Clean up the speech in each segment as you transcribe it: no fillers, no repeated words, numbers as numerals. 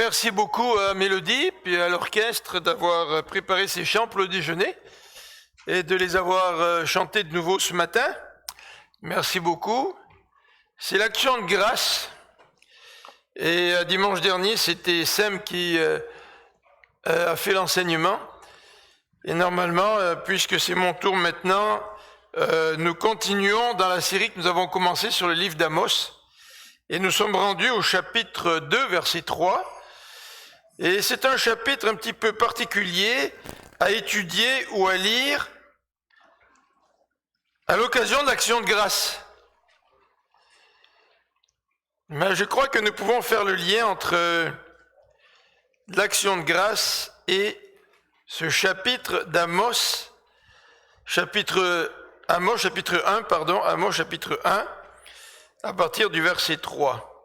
Merci beaucoup à Mélodie puis à l'orchestre d'avoir préparé ces chants pour le déjeuner et de les avoir chantés de nouveau ce matin. Merci beaucoup. C'est l'action de grâce. Et dimanche dernier, c'était Sem qui a fait l'enseignement. Et normalement, puisque c'est mon tour maintenant, nous continuons dans la série que nous avons commencée sur le livre d'Amos. Et nous sommes rendus au chapitre 2, verset 3. Et c'est un chapitre un petit peu particulier à étudier ou à lire à l'occasion de l'action de grâce. Mais je crois que nous pouvons faire le lien entre l'action de grâce et ce chapitre d'Amos, chapitre 1, Amos chapitre 1, à partir du verset 3.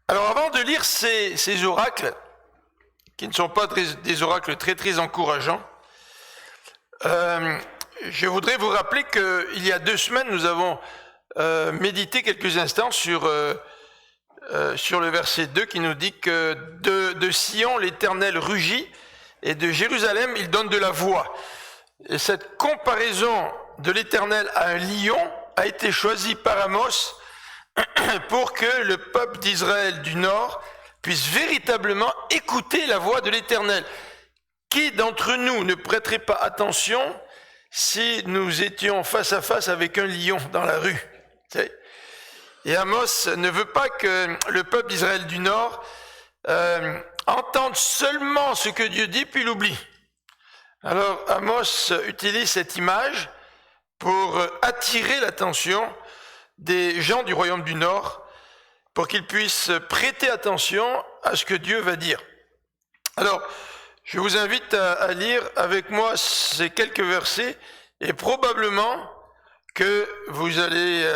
Alors avant de lire ces oracles, qui ne sont pas des oracles très encourageants, je voudrais vous rappeler qu'il y a 2 semaines, nous avons médité quelques instants sur le verset 2 qui nous dit que de Sion l'Éternel rugit et de Jérusalem il donne de la voix. Et cette comparaison de l'Éternel à un lion a été choisie par Amos pour que le peuple d'Israël du Nord puisse véritablement écouter la voix de l'Éternel. Qui d'entre nous ne prêterait pas attention si nous étions face à face avec un lion dans la rue? Et Amos ne veut pas que le peuple d'Israël du Nord entende seulement ce que Dieu dit puis l'oublie. Alors Amos utilise cette image pour attirer l'attention des gens du royaume du Nord pour qu'ils puissent prêter attention à ce que Dieu va dire. Alors, je vous invite à lire avec moi ces quelques versets et probablement que vous allez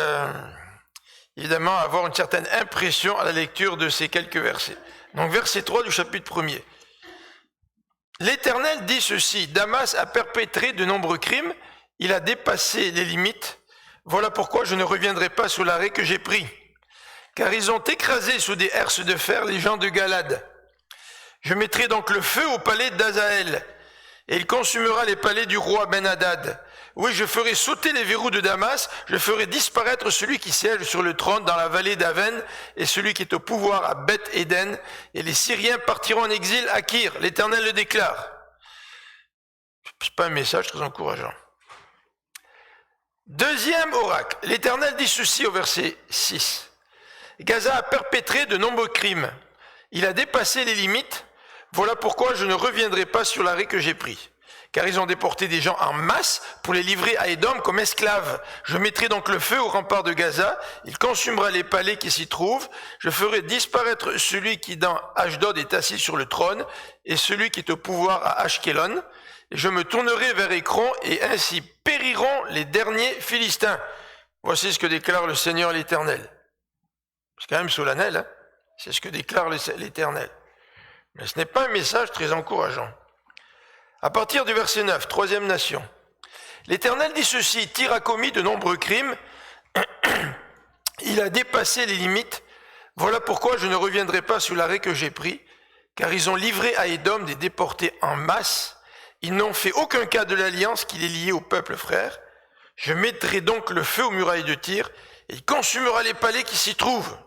évidemment avoir une certaine impression à la lecture de ces quelques versets. Donc, verset 3 du chapitre 1er. L'Éternel dit ceci: Damas a perpétré de nombreux crimes, il a dépassé les limites. Voilà pourquoi je ne reviendrai pas sur l'arrêt que j'ai pris. Car ils ont écrasé sous des herses de fer les gens de Galad. Je mettrai donc le feu au palais d'Azaël, et il consumera les palais du roi Ben-Hadad. Oui, je ferai sauter les verrous de Damas, je ferai disparaître celui qui siège sur le trône dans la vallée d'Aven, et celui qui est au pouvoir à Beth-Éden, et les Syriens partiront en exil à Kir. L'Éternel le déclare. C'est pas un message très encourageant. Deuxième oracle. L'Éternel dit ceci au verset 6. Gaza a perpétré de nombreux crimes. Il a dépassé les limites. Voilà pourquoi je ne reviendrai pas sur l'arrêt que j'ai pris. Car ils ont déporté des gens en masse pour les livrer à Édom comme esclaves. Je mettrai donc le feu au rempart de Gaza. Il consumera les palais qui s'y trouvent. Je ferai disparaître celui qui dans Ashdod est assis sur le trône et celui qui est au pouvoir à Ashkelon. Et je me tournerai vers Écron et ainsi périront les derniers Philistins. Voici ce que déclare le Seigneur l'Éternel. C'est quand même solennel, hein? C'est ce que déclare l'Éternel. Mais ce n'est pas un message très encourageant. À partir du verset 9, troisième nation. L'Éternel dit ceci: Tyr a commis de nombreux crimes, il a dépassé les limites. Voilà pourquoi je ne reviendrai pas sur l'arrêt que j'ai pris, car ils ont livré à Édom des déportés en masse. Ils n'ont fait aucun cas de l'alliance qui les liait au peuple frère. Je mettrai donc le feu aux murailles de Tyr, et il consumera les palais qui s'y trouvent.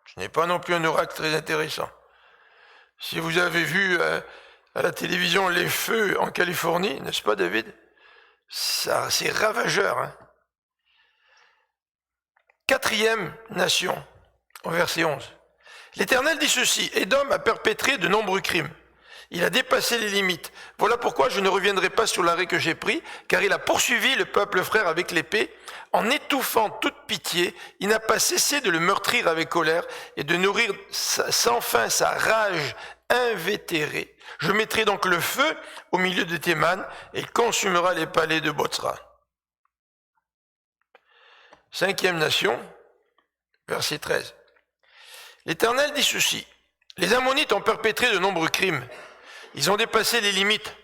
Ce n'est pas non plus un oracle très intéressant. Si vous avez vu à la télévision les feux en Californie, n'est-ce pas David? Ça, c'est ravageur. Hein? Quatrième nation, au verset 11. L'Éternel dit ceci: Édom a perpétré de nombreux crimes. Il a dépassé les limites. Voilà pourquoi je ne reviendrai pas sur l'arrêt que j'ai pris, car il a poursuivi le peuple frère avec l'épée. En étouffant toute pitié, il n'a pas cessé de le meurtrir avec colère et de nourrir sans fin sa rage invétérée. Je mettrai donc le feu au milieu de Théman et il consumera les palais de Botsra. Cinquième nation, verset 13. L'Éternel dit ceci: Les Ammonites ont perpétré de nombreux crimes. Ils ont dépassé les limites.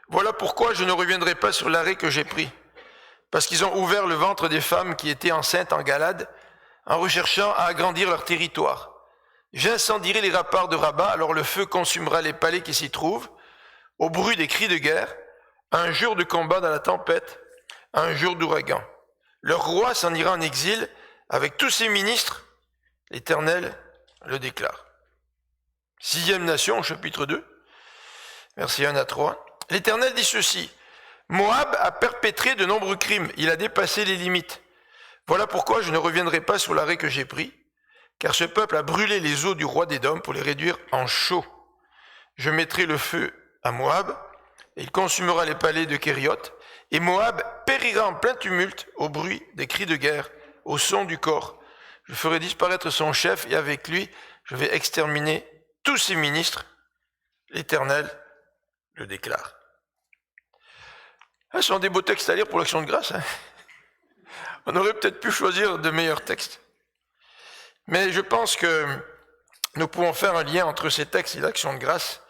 Voilà pourquoi je ne reviendrai pas sur l'arrêt que j'ai pris. parce qu'ils ont ouvert le ventre des femmes qui étaient enceintes en Galade, en recherchant à agrandir leur territoire. J'incendierai les remparts de Rabat, alors le feu consumera les palais qui s'y trouvent, au bruit des cris de guerre, un jour de combat dans la tempête, un jour d'ouragan. Leur roi s'en ira en exil avec tous ses ministres, l'Éternel le déclare. 6e nation, chapitre 2, versets 1 à 3. L'Éternel dit ceci: Moab a perpétré de nombreux crimes, il a dépassé les limites. Voilà pourquoi je ne reviendrai pas sur l'arrêt que j'ai pris, car ce peuple a brûlé les os du roi d'Édom pour les réduire en chaux. Je mettrai le feu à Moab, et il consumera les palais de Kérioth, et Moab périra en plein tumulte au bruit des cris de guerre, au son du corps. Je ferai disparaître son chef, et avec lui, je vais exterminer tous ses ministres. L'Éternel le déclare. Ce sont des beaux textes à lire pour l'Action de grâce. On aurait peut-être pu choisir de meilleurs textes. Mais je pense que nous pouvons faire un lien entre ces textes et l'Action de grâce,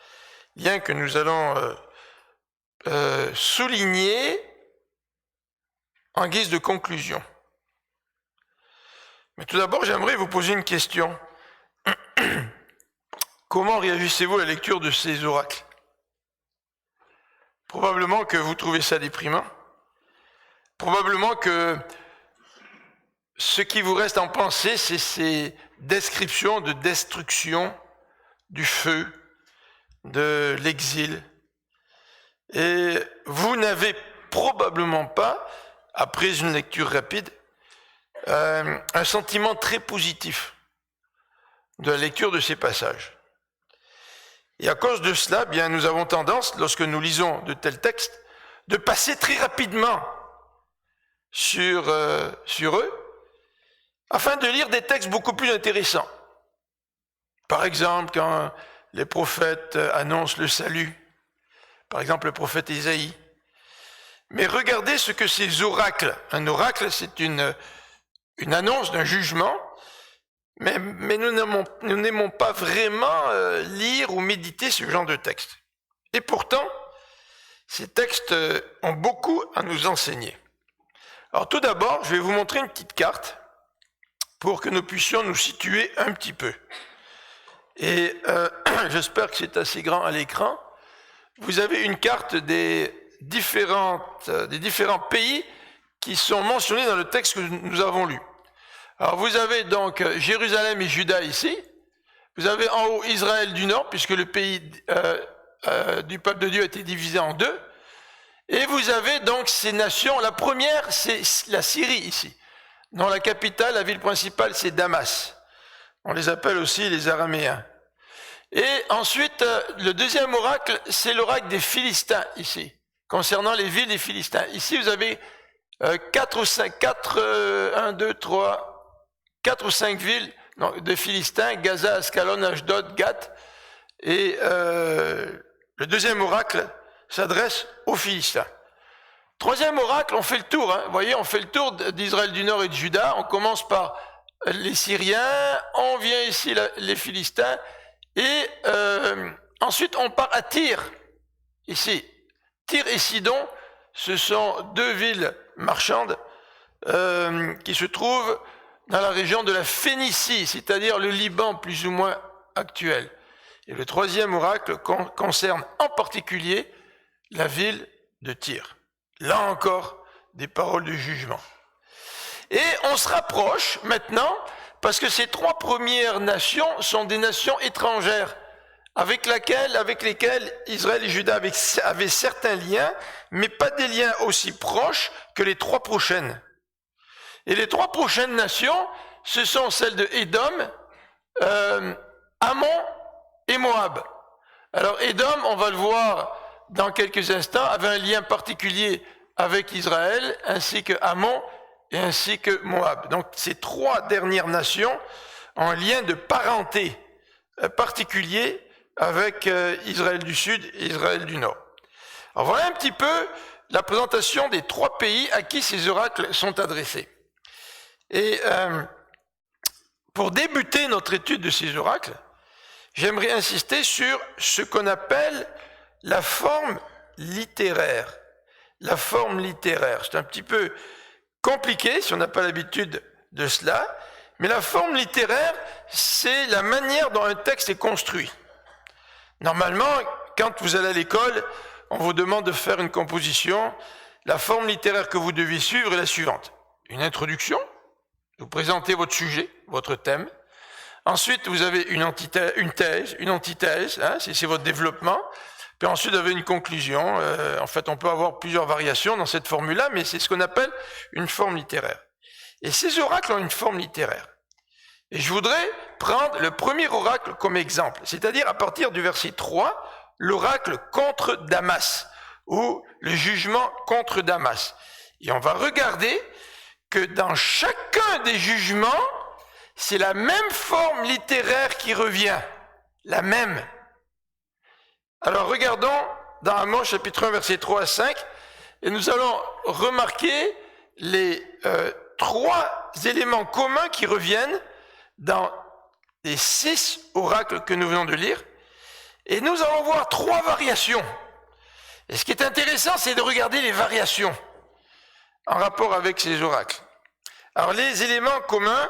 lien que nous allons souligner en guise de conclusion. Mais tout d'abord, j'aimerais vous poser une question. Comment réagissez-vous à la lecture de ces oracles? Probablement que vous trouvez ça déprimant. Probablement que ce qui vous reste en pensée, c'est ces descriptions de destruction, du feu, de l'exil. Et vous n'avez probablement pas, après une lecture rapide, un sentiment très positif de la lecture de ces passages. Et à cause de cela, bien, nous avons tendance, lorsque nous lisons de tels textes, de passer très rapidement sur eux, afin de lire des textes beaucoup plus intéressants. Par exemple, quand les prophètes annoncent le salut, par exemple le prophète Ésaïe. Mais regardez ce que ces oracles, un oracle c'est une annonce d'un jugement, mais nous n'aimons pas vraiment lire ou méditer ce genre de texte. Et pourtant, ces textes ont beaucoup à nous enseigner. Alors tout d'abord, je vais vous montrer une petite carte pour que nous puissions nous situer un petit peu. Et j'espère que c'est assez grand à l'écran. Vous avez une carte des différents pays qui sont mentionnés dans le texte que nous avons lu. Alors vous avez donc Jérusalem et Juda ici. Vous avez en haut Israël du Nord, puisque le pays du peuple de Dieu a été divisé en deux. Et vous avez donc ces nations. La première, c'est la Syrie ici, dont la capitale, la ville principale, c'est Damas. On les appelle aussi les Araméens. Et ensuite, le deuxième oracle, c'est l'oracle des Philistins ici, concernant les villes des Philistins. Ici, vous avez 4 ou 5 villes de Philistins, Gaza, Ascalon, Ashdod, Gath. Et le deuxième oracle s'adresse aux Philistins. Troisième oracle, on fait le tour. Vous voyez, on fait le tour d'Israël du Nord et de Juda. On commence par les Syriens, on vient ici les Philistins, et ensuite on part à Tyr, ici. Tyr et Sidon, ce sont deux villes marchandes qui se trouvent dans la région de la Phénicie, c'est-à-dire le Liban plus ou moins actuel. Et le troisième oracle concerne en particulier la ville de Tyr. Là encore, des paroles de jugement. Et on se rapproche maintenant, parce que ces trois premières nations sont des nations étrangères, avec lesquelles Israël et Juda avaient certains liens, mais pas des liens aussi proches que les trois prochaines. Et les trois prochaines nations, ce sont celles de Édom, Ammon et Moab. Alors Édom, on va le voir dans quelques instants, avait un lien particulier avec Israël, ainsi que Ammon et ainsi que Moab. Donc ces trois dernières nations ont un lien de parenté particulier avec Israël du Sud et Israël du Nord. Alors voilà un petit peu la présentation des trois pays à qui ces oracles sont adressés. Et pour débuter notre étude de ces oracles, j'aimerais insister sur ce qu'on appelle la forme littéraire. la forme littéraire. C'est un petit peu compliqué si on n'a pas l'habitude de cela, mais la forme littéraire, c'est la manière dont un texte est construit. Normalement, quand vous allez à l'école, on vous demande de faire une composition. La forme littéraire que vous devez suivre est la suivante. Une introduction, vous présentez votre sujet, votre thème. Ensuite, vous avez une antithèse, hein, c'est votre développement. Puis ensuite, vous avez une conclusion. En fait, on peut avoir plusieurs variations dans cette formule-là, mais c'est ce qu'on appelle une forme littéraire. Et ces oracles ont une forme littéraire. Et je voudrais prendre le premier oracle comme exemple, c'est-à-dire à partir du verset 3, l'oracle contre Damas, ou le jugement contre Damas. Et on va regarder que dans chacun des jugements, c'est la même forme littéraire qui revient, la même. Alors regardons dans Amos chapitre 1 verset 3 à 5, et nous allons remarquer les trois éléments communs qui reviennent dans les 6 oracles que nous venons de lire, et nous allons voir 3 variations. Et ce qui est intéressant, c'est de regarder les variations en rapport avec ces oracles. Alors les éléments communs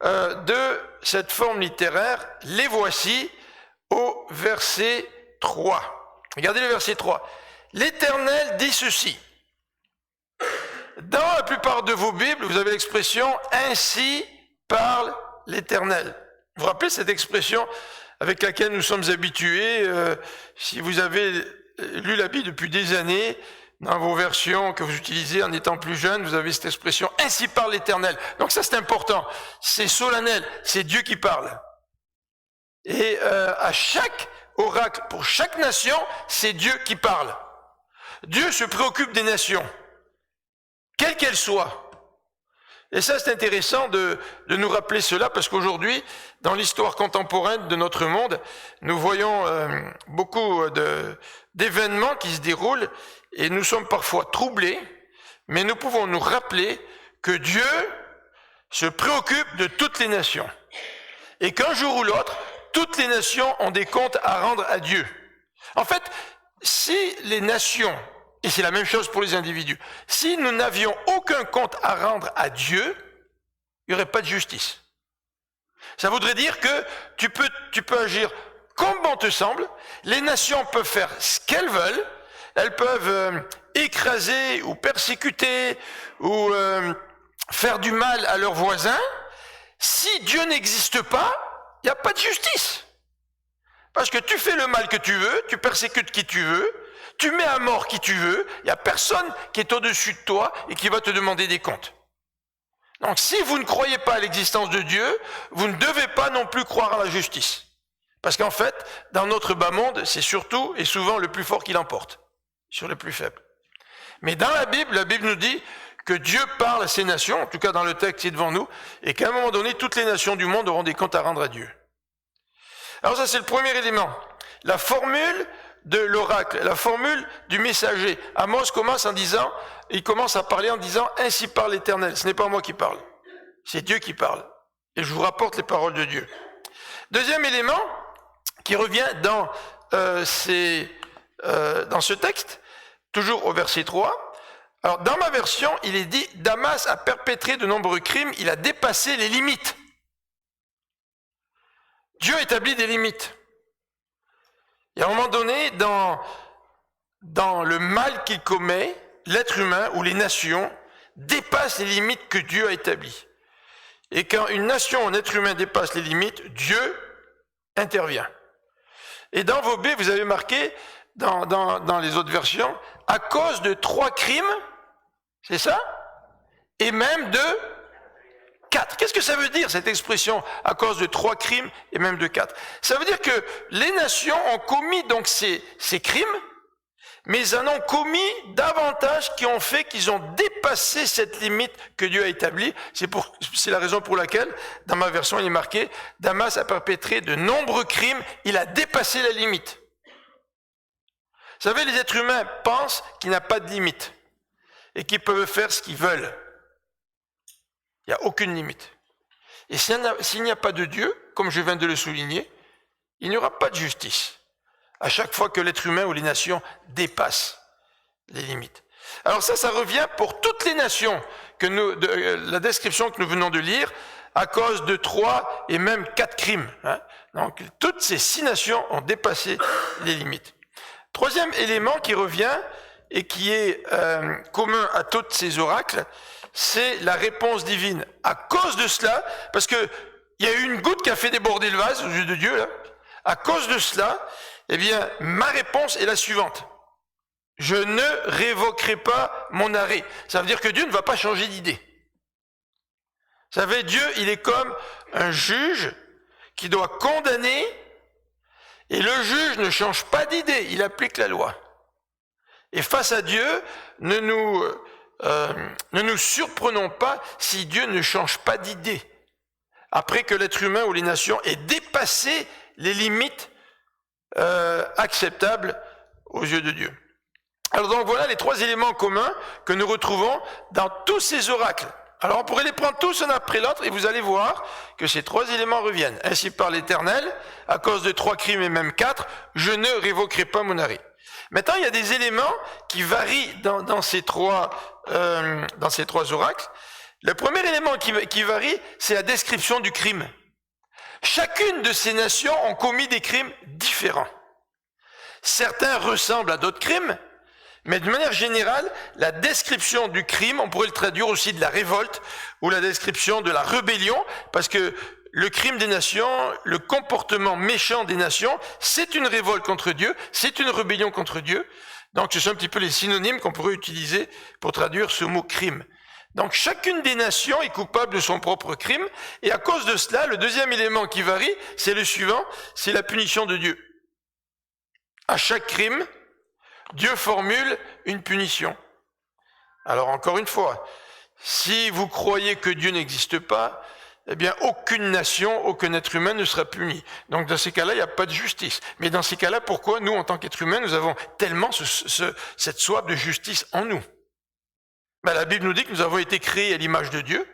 de cette forme littéraire, les voici au verset 3. Regardez le verset 3. L'Éternel dit ceci. Dans la plupart de vos Bibles, vous avez l'expression « Ainsi parle l'Éternel ». Vous vous rappelez cette expression avec laquelle nous sommes habitués si vous avez lu la Bible depuis des années, dans vos versions que vous utilisez en étant plus jeune, vous avez cette expression « Ainsi parle l'Éternel ». Donc ça c'est important, c'est solennel, c'est Dieu qui parle. Et à chaque oracle, pour chaque nation, c'est Dieu qui parle. Dieu se préoccupe des nations, quelles qu'elles soient. Et ça, c'est intéressant de nous rappeler cela, parce qu'aujourd'hui, dans l'histoire contemporaine de notre monde, nous voyons beaucoup d'événements qui se déroulent, et nous sommes parfois troublés, mais nous pouvons nous rappeler que Dieu se préoccupe de toutes les nations. Et qu'un jour ou l'autre, toutes les nations ont des comptes à rendre à Dieu. En fait, si les nations, et c'est la même chose pour les individus, si nous n'avions aucun compte à rendre à Dieu, il n'y aurait pas de justice. Ça voudrait dire que tu peux agir comme bon te semble, les nations peuvent faire ce qu'elles veulent, elles peuvent écraser ou persécuter ou faire du mal à leurs voisins. Si Dieu n'existe pas, il n'y a pas de justice. Parce que tu fais le mal que tu veux, tu persécutes qui tu veux, tu mets à mort qui tu veux, il n'y a personne qui est au-dessus de toi et qui va te demander des comptes. Donc si vous ne croyez pas à l'existence de Dieu, vous ne devez pas non plus croire à la justice. Parce qu'en fait, dans notre bas monde, c'est surtout et souvent le plus fort qui l'emporte sur le plus faible. Mais dans la Bible nous dit que Dieu parle à ces nations, en tout cas dans le texte qui est devant nous, et qu'à un moment donné, toutes les nations du monde auront des comptes à rendre à Dieu. Alors ça, c'est le premier élément. La formule de l'oracle, la formule du messager. Amos commence à parler en disant « Ainsi parle l'Éternel ». Ce n'est pas moi qui parle, c'est Dieu qui parle. Et je vous rapporte les paroles de Dieu. Deuxième élément qui revient dans ce texte, toujours au verset 3. Alors dans ma version, il est dit « Damas a perpétré de nombreux crimes, il a dépassé les limites ». Dieu établit des limites. Et à un moment donné, dans le mal qu'il commet, l'être humain ou les nations dépassent les limites que Dieu a établies. Et quand une nation ou un être humain dépasse les limites, Dieu intervient. Et dans vos Bibles, vous avez marqué, dans les autres versions, à cause de 3 crimes, c'est ça? Et même de 4. Qu'est-ce que ça veut dire, cette expression, à cause de 3 crimes et même de 4? Ça veut dire que les nations ont commis donc ces crimes, mais ils en ont commis davantage qui ont fait qu'ils ont dépassé cette limite que Dieu a établie. C'est la raison pour laquelle, dans ma version, il est marqué « Damas a perpétré de nombreux crimes, il a dépassé la limite ». Vous savez, les êtres humains pensent qu'il n'y a pas de limite et qu'ils peuvent faire ce qu'ils veulent. Il n'y a aucune limite. Et s'il n'y a pas de Dieu, comme je viens de le souligner, il n'y aura pas de justice. À chaque fois que l'être humain ou les nations dépassent les limites. Alors ça revient pour toutes les nations, la description que nous venons de lire, à cause de 3 et même 4 crimes. Donc toutes ces 6 nations ont dépassé les limites. Troisième élément qui revient et qui est commun à tous ces oracles, c'est la réponse divine. À cause de cela, parce que il y a eu une goutte qui a fait déborder le vase aux yeux de Dieu, là. À cause de cela, eh bien, ma réponse est la suivante. Je ne révoquerai pas mon arrêt. Ça veut dire que Dieu ne va pas changer d'idée. Vous savez, Dieu, il est comme un juge qui doit condamner, et le juge ne change pas d'idée, il applique la loi. Et face à Dieu, ne nous surprenons pas si Dieu ne change pas d'idée, après que l'être humain ou les nations aient dépassé les limites acceptables aux yeux de Dieu. Alors donc voilà les 3 éléments communs que nous retrouvons dans tous ces oracles. Alors on pourrait les prendre tous un après l'autre et vous allez voir que ces 3 éléments reviennent. Ainsi par l'Éternel, à cause de 3 crimes et même 4, je ne révoquerai pas mon arrêt. Maintenant, il y a des éléments qui varient dans ces 3 oracles. Le premier élément qui varie, c'est la description du crime. Chacune de ces nations ont commis des crimes différents. Certains ressemblent à d'autres crimes, mais de manière générale, la description du crime, on pourrait le traduire aussi de la révolte, ou la description de la rébellion, parce que le crime des nations, le comportement méchant des nations, c'est une révolte contre Dieu, c'est une rébellion contre Dieu. Donc ce sont un petit peu les synonymes qu'on pourrait utiliser pour traduire ce mot crime. Donc chacune des nations est coupable de son propre crime, et à cause de cela, le deuxième élément qui varie, c'est le suivant, c'est la punition de Dieu. À chaque crime, Dieu formule une punition. Alors encore une fois, si vous croyez que Dieu n'existe pas, eh bien aucune nation, aucun être humain ne sera puni. Donc dans ces cas-là, il n'y a pas de justice. Mais dans ces cas-là, pourquoi nous, en tant qu'êtres humains, nous avons tellement cette soif de justice en nous? La Bible nous dit que nous avons été créés à l'image de Dieu,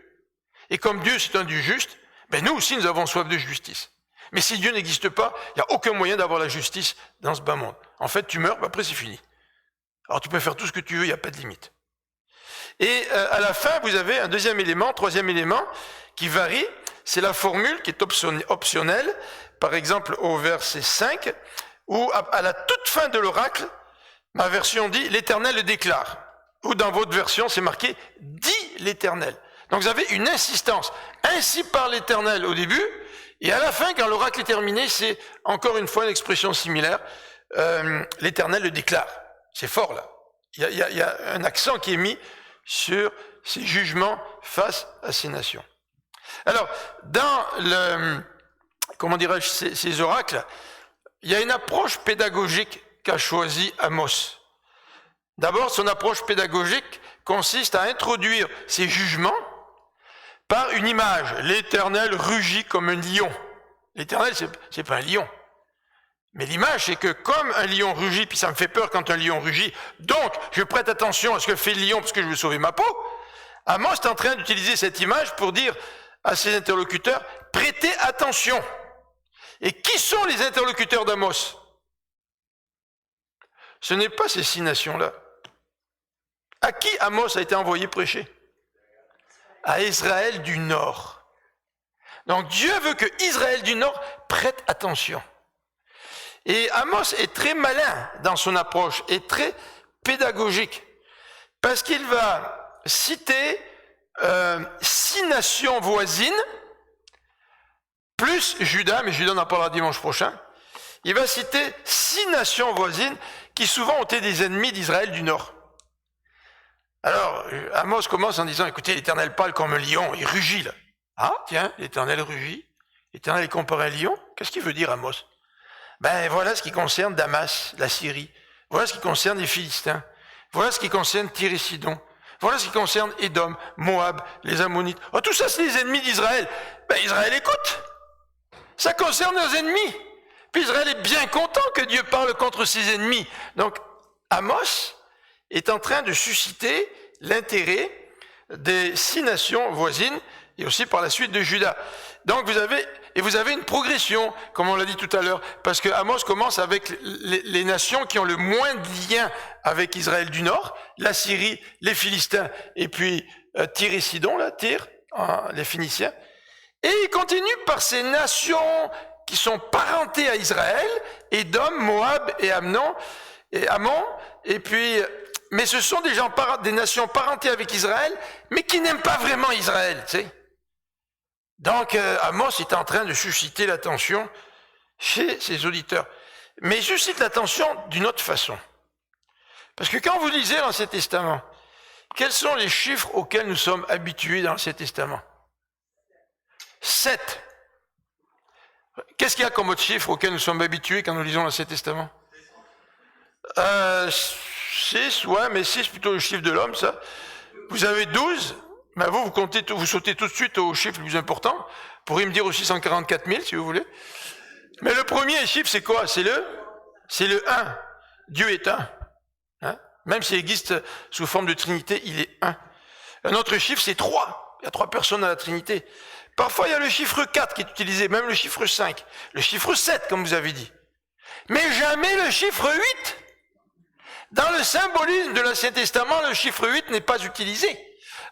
et comme Dieu c'est un Dieu juste, nous aussi nous avons soif de justice. Mais si Dieu n'existe pas, il n'y a aucun moyen d'avoir la justice dans ce bas monde. En fait, tu meurs, après c'est fini. Alors tu peux faire tout ce que tu veux, il n'y a pas de limite. Et à la fin, vous avez un deuxième élément, troisième élément, qui varie, c'est la formule qui est optionnelle, par exemple au verset 5, où à la toute fin de l'oracle, ma version dit « l'Éternel le déclare », ou dans votre version, c'est marqué « dit l'Éternel ». Donc vous avez une insistance, ainsi par l'Éternel au début, et à la fin, quand l'oracle est terminé, c'est encore une fois une expression similaire, l'Éternel le déclare. C'est fort là. Il y a un accent qui est mis sur ces jugements face à ces nations. Alors, dans ces oracles, il y a une approche pédagogique qu'a choisie Amos. D'abord, son approche pédagogique consiste à introduire ces jugements par une image. L'Éternel rugit comme un lion. L'Éternel, c'est pas un lion. Mais l'image, c'est que comme un lion rugit, puis ça me fait peur quand un lion rugit, donc je prête attention à ce que fait le lion parce que je veux sauver ma peau, Amos est en train d'utiliser cette image pour dire à ses interlocuteurs, prêtez attention. Et qui sont les interlocuteurs d'Amos? Ce n'est pas ces 6 nations-là. À qui Amos a été envoyé prêcher? À Israël du Nord. Donc Dieu veut que Israël du Nord prête attention. Et Amos est très malin dans son approche et très pédagogique, parce qu'il va citer 6 nations voisines, plus Juda, mais Juda on en parlera dimanche prochain. Il va citer 6 nations voisines qui souvent ont été des ennemis d'Israël du Nord. Alors, Amos commence en disant, écoutez, l'Éternel parle comme un lion, il rugit là. Ah, tiens, l'Éternel rugit, l'Éternel est comparé à un lion. Qu'est-ce qu'il veut dire Amos? Voilà ce qui concerne Damas, la Syrie. Voilà ce qui concerne les Philistins. Voilà ce qui concerne Tyr et Sidon. Voilà ce qui concerne Édom, Moab, les Ammonites. Oh, tout ça, c'est les ennemis d'Israël. Israël écoute. Ça concerne nos ennemis. Puis Israël est bien content que Dieu parle contre ses ennemis. Donc, Amos est en train de susciter l'intérêt des 6 nations voisines et aussi par la suite de Juda. Donc vous avez une progression, comme on l'a dit tout à l'heure, parce que Amos commence avec les nations qui ont le moins de liens avec Israël du Nord, la Syrie, les Philistins, et puis Tyr et Sidon, là, Tyr, les Phéniciens. Et il continue par ces nations qui sont parentées à Israël, Édom, Moab et Ammon, et puis, mais ce sont des nations parentées avec Israël, mais qui n'aiment pas vraiment Israël, tu sais. Donc, Amos est en train de susciter l'attention chez ses auditeurs. Mais il suscite l'attention d'une autre façon. Parce que quand vous lisez l'Ancien Testament, quels sont les chiffres auxquels nous sommes habitués dans l'Ancien Testament? 7. Qu'est-ce qu'il y a comme autre chiffre auquel nous sommes habitués quand nous lisons l'Ancien Testament? 6, ouais, mais 6 plutôt le chiffre de l'homme, ça. Vous avez 12, mais vous sautez tout de suite au chiffre le plus important. Vous pourriez me dire aussi 144 000 si vous voulez. Mais le premier chiffre, c'est quoi? C'est le 1. Dieu est un. Hein? Même s'il existe sous forme de Trinité, il est un. Un autre chiffre, c'est 3. Il y a 3 personnes dans la Trinité. Parfois, il y a le chiffre 4 qui est utilisé, même le chiffre 5. Le chiffre 7, comme vous avez dit. Mais jamais le chiffre 8. Dans le symbolisme de l'Ancien Testament, le chiffre 8 n'est pas utilisé.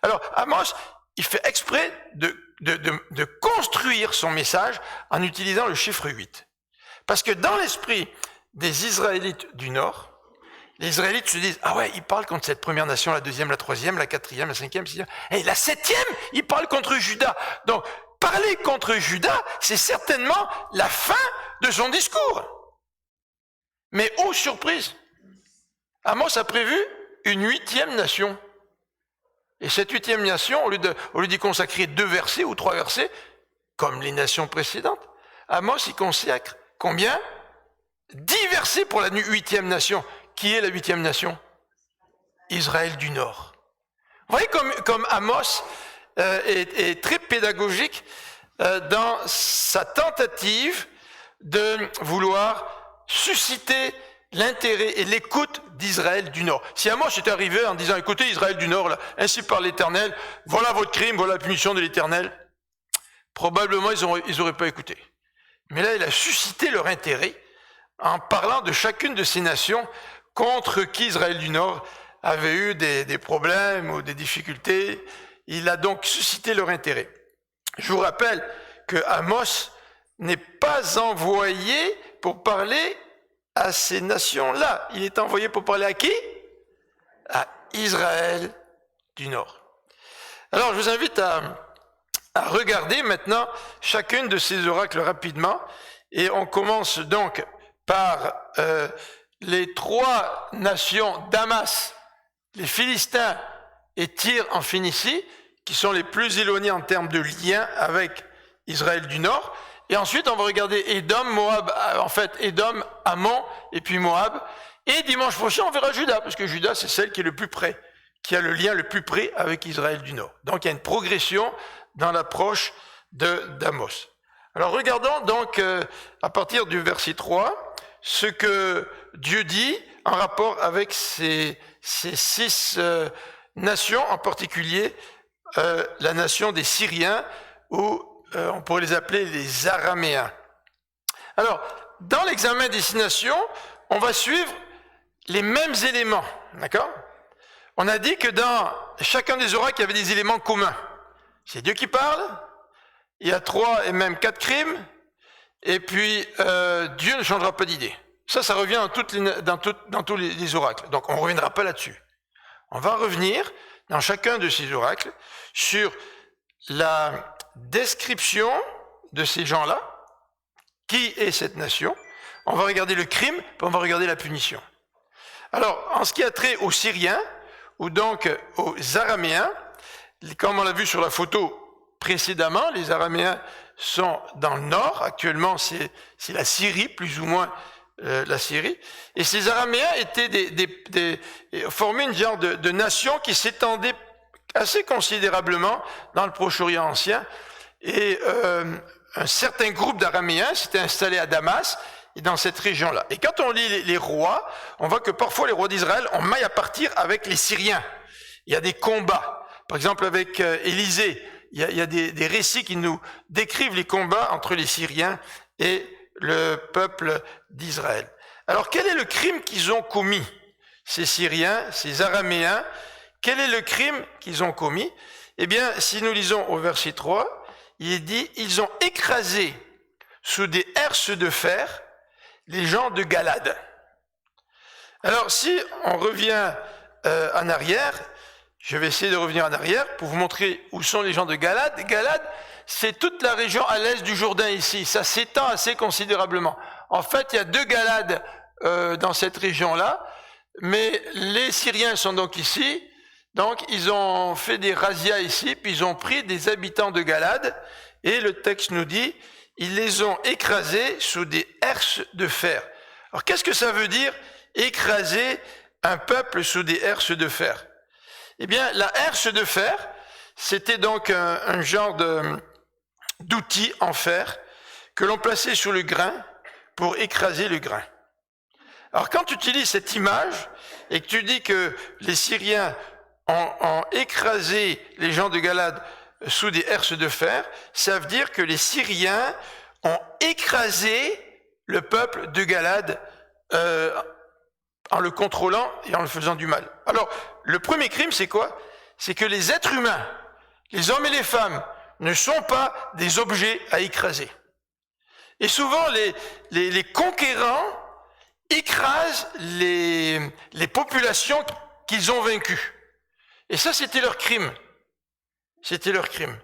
Alors, Amos, il fait exprès de construire son message en utilisant le chiffre 8. Parce que dans l'esprit des Israélites du Nord, les Israélites se disent, ah ouais, ils parlent contre cette première nation, la deuxième, la troisième, la quatrième, la cinquième, sixième, et la septième, ils parlent contre Juda. Donc, parler contre Juda, c'est certainement la fin de son discours. Mais oh, surprise, Amos a prévu une 8e nation. Et cette 8e nation, au lieu d'y consacrer 2 versets ou 3 versets, comme les nations précédentes, Amos y consacre combien? 10 versets pour la 8e nation. Qui est la 8e nation? Israël du Nord. Vous voyez comme Amos est très pédagogique dans sa tentative de vouloir susciter l'intérêt et l'écoute d'Israël du Nord. Si Amos était arrivé en disant, écoutez Israël du Nord, là, ainsi parle l'Éternel, voilà votre crime, voilà la punition de l'Éternel, probablement ils n'auraient pas écouté. Mais là, il a suscité leur intérêt en parlant de chacune de ces nations contre qui Israël du Nord avait eu des problèmes ou des difficultés. Il a donc suscité leur intérêt. Je vous rappelle que Amos n'est pas envoyé pour parler à ces nations-là. Il est envoyé pour parler à qui? À Israël du Nord. Alors, je vous invite à regarder maintenant chacune de ces oracles rapidement. Et on commence donc par les 3 nations d'Amas, les Philistins et Tyr en Phénicie, qui sont les plus éloignés en termes de lien avec Israël du Nord. Et ensuite, on va regarder Édom, Moab, Édom, Ammon, et puis Moab. Et dimanche prochain, on verra Juda, parce que Juda, c'est celle qui est le plus près, qui a le lien le plus près avec Israël du Nord. Donc, il y a une progression dans l'approche d'Amos. Alors, regardons donc, à partir du verset 3, ce que Dieu dit en rapport avec ces 6 nations, en particulier la nation des Syriens, ou on pourrait les appeler les Araméens. Alors, dans l'examen des 6 nations, on va suivre les mêmes éléments, d'accord? On a dit que dans chacun des oracles, il y avait des éléments communs. C'est Dieu qui parle, il y a 3 et même 4 crimes, et puis Dieu ne changera pas d'idée. Ça revient dans tous les oracles. Donc, on ne reviendra pas là-dessus. On va revenir dans chacun de ces oracles sur la description de ces gens-là, qui est cette nation. On va regarder le crime, puis on va regarder la punition. Alors, en ce qui a trait aux Syriens, ou donc aux Araméens, comme on l'a vu sur la photo précédemment, les Araméens sont dans le nord. Actuellement, c'est la Syrie, plus ou moins la Syrie. Et ces Araméens étaient formaient une genre de nation qui s'étendait assez considérablement dans le Proche-Orient ancien. Et un certain groupe d'Araméens s'était installé à Damas et dans cette région-là. Et quand on lit les rois, on voit que parfois les rois d'Israël ont maille à partir avec les Syriens. Il y a des combats. Par exemple, avec Élisée, il y a des récits qui nous décrivent les combats entre les Syriens et le peuple d'Israël. Alors, quel est le crime qu'ils ont commis, ces Syriens, ces Araméens? Quel est le crime qu'ils ont commis? Eh bien, si nous lisons au verset 3, il dit « Ils ont écrasé sous des herses de fer les gens de Galade ». Alors, si on revient en arrière, je vais essayer de revenir en arrière pour vous montrer où sont les gens de Galade. Galade, c'est toute la région à l'est du Jourdain ici. Ça s'étend assez considérablement. En fait, il y a 2 Galades dans cette région-là, mais les Syriens sont donc ici. Donc, ils ont fait des razzias ici, puis ils ont pris des habitants de Galade, et le texte nous dit, ils les ont écrasés sous des herses de fer. Alors, qu'est-ce que ça veut dire, écraser un peuple sous des herses de fer? Eh bien, la herse de fer, c'était donc un genre d'outil en fer que l'on plaçait sur le grain pour écraser le grain. Alors, quand tu utilises cette image et que tu dis que les Syriens ont écrasé les gens de Galade sous des herses de fer, ça veut dire que les Syriens ont écrasé le peuple de Galade en le contrôlant et en le faisant du mal. Alors, le premier crime, c'est quoi? C'est que les êtres humains, les hommes et les femmes, ne sont pas des objets à écraser. Et souvent, les conquérants écrasent les populations qu'ils ont vaincues. Et ça, c'était leur crime. C'était leur crime.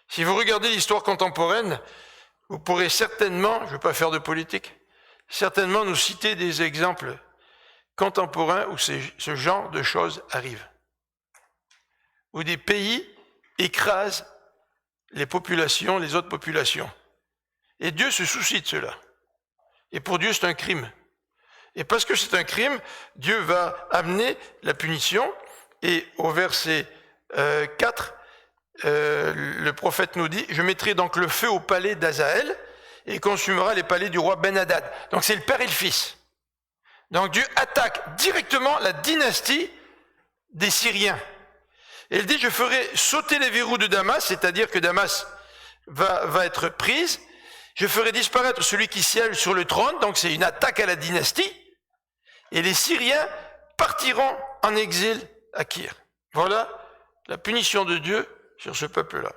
Si vous regardez l'histoire contemporaine, vous pourrez certainement, je ne veux pas faire de politique, certainement nous citer des exemples contemporains où ce genre de choses arrive. Où des pays écrasent les populations, les autres populations. Et Dieu se soucie de cela. Et pour Dieu, c'est un crime. Et parce que c'est un crime, Dieu va amener la punition. Et au verset 4, le prophète nous dit « Je mettrai donc le feu au palais d'Azaël et consumera les palais du roi Ben-Hadad. » Donc c'est le père et le fils. Donc Dieu attaque directement la dynastie des Syriens. Et il dit « Je ferai sauter les verrous de Damas », c'est-à-dire que Damas va être prise. « Je ferai disparaître celui qui siège sur le trône », donc c'est une attaque à la dynastie. Et les Syriens partiront en exil à Kyr. Voilà la punition de Dieu sur ce peuple-là.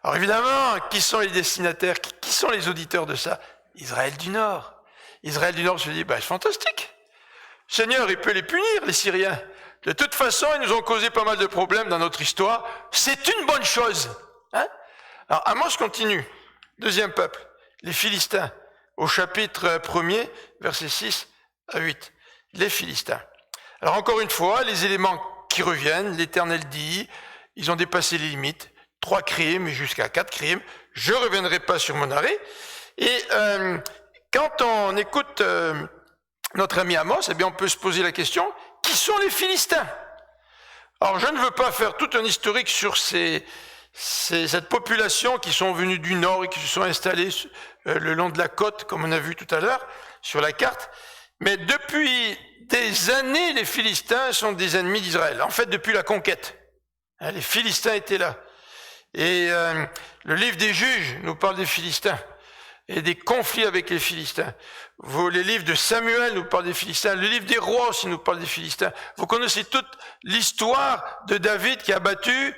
Alors évidemment, qui sont les destinataires, qui sont les auditeurs de ça? Israël du Nord. Israël du Nord se dit, c'est fantastique. Seigneur, il peut les punir, les Syriens. De toute façon, ils nous ont causé pas mal de problèmes dans notre histoire. C'est une bonne chose. Hein? Alors Amos continue. Deuxième peuple, les Philistins. Au chapitre 1er, versets 6 à 8. Les Philistins. Alors encore une fois, les éléments qui reviennent, l'Éternel dit, ils ont dépassé les limites, 3 crimes jusqu'à 4 crimes, je ne reviendrai pas sur mon arrêt. Et quand on écoute notre ami Amos, eh bien on peut se poser la question, qui sont les Philistins? Alors je ne veux pas faire tout un historique sur cette population qui sont venus du nord et qui se sont installés le long de la côte, comme on a vu tout à l'heure sur la carte, mais depuis des années, les Philistins sont des ennemis d'Israël. En fait, depuis la conquête, les Philistins étaient là. Et le livre des Juges nous parle des Philistins et des conflits avec les Philistins. Les livres de Samuel nous parlent des Philistins. Le livre des Rois aussi nous parle des Philistins. Vous connaissez toute l'histoire de David qui a battu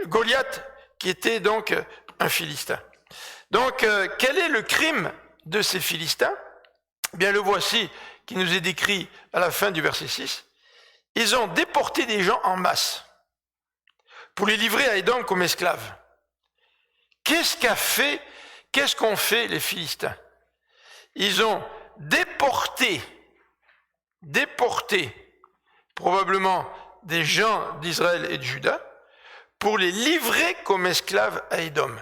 Goliath, qui était donc un Philistin. Donc, quel est le crime de ces Philistins? Eh bien, le voici qui nous est décrit à la fin du verset 6. Ils ont déporté des gens en masse pour les livrer à Édom comme esclaves. Qu'est-ce qu'ont fait les Philistins? Ils ont déporté probablement des gens d'Israël et de Juda pour les livrer comme esclaves à Édom.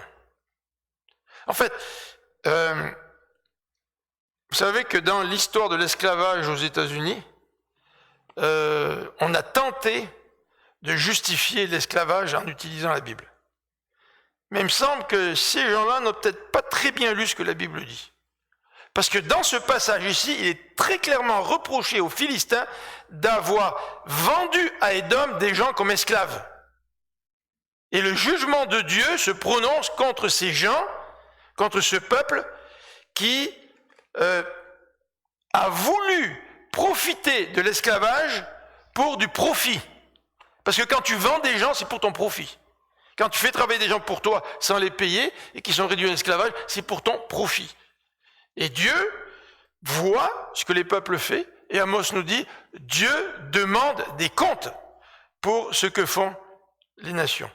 En fait, vous savez que dans l'histoire de l'esclavage aux États-Unis, on a tenté de justifier l'esclavage en utilisant la Bible. Mais il me semble que ces gens-là n'ont peut-être pas très bien lu ce que la Bible dit. Parce que dans ce passage ici, il est très clairement reproché aux Philistins d'avoir vendu à Édom des gens comme esclaves. Et le jugement de Dieu se prononce contre ces gens, contre ce peuple qui a voulu profiter de l'esclavage pour du profit. Parce que quand tu vends des gens, c'est pour ton profit. Quand tu fais travailler des gens pour toi sans les payer et qui sont réduits à l'esclavage, c'est pour ton profit. Et Dieu voit ce que les peuples font, et Amos nous dit, Dieu demande des comptes pour ce que font les nations.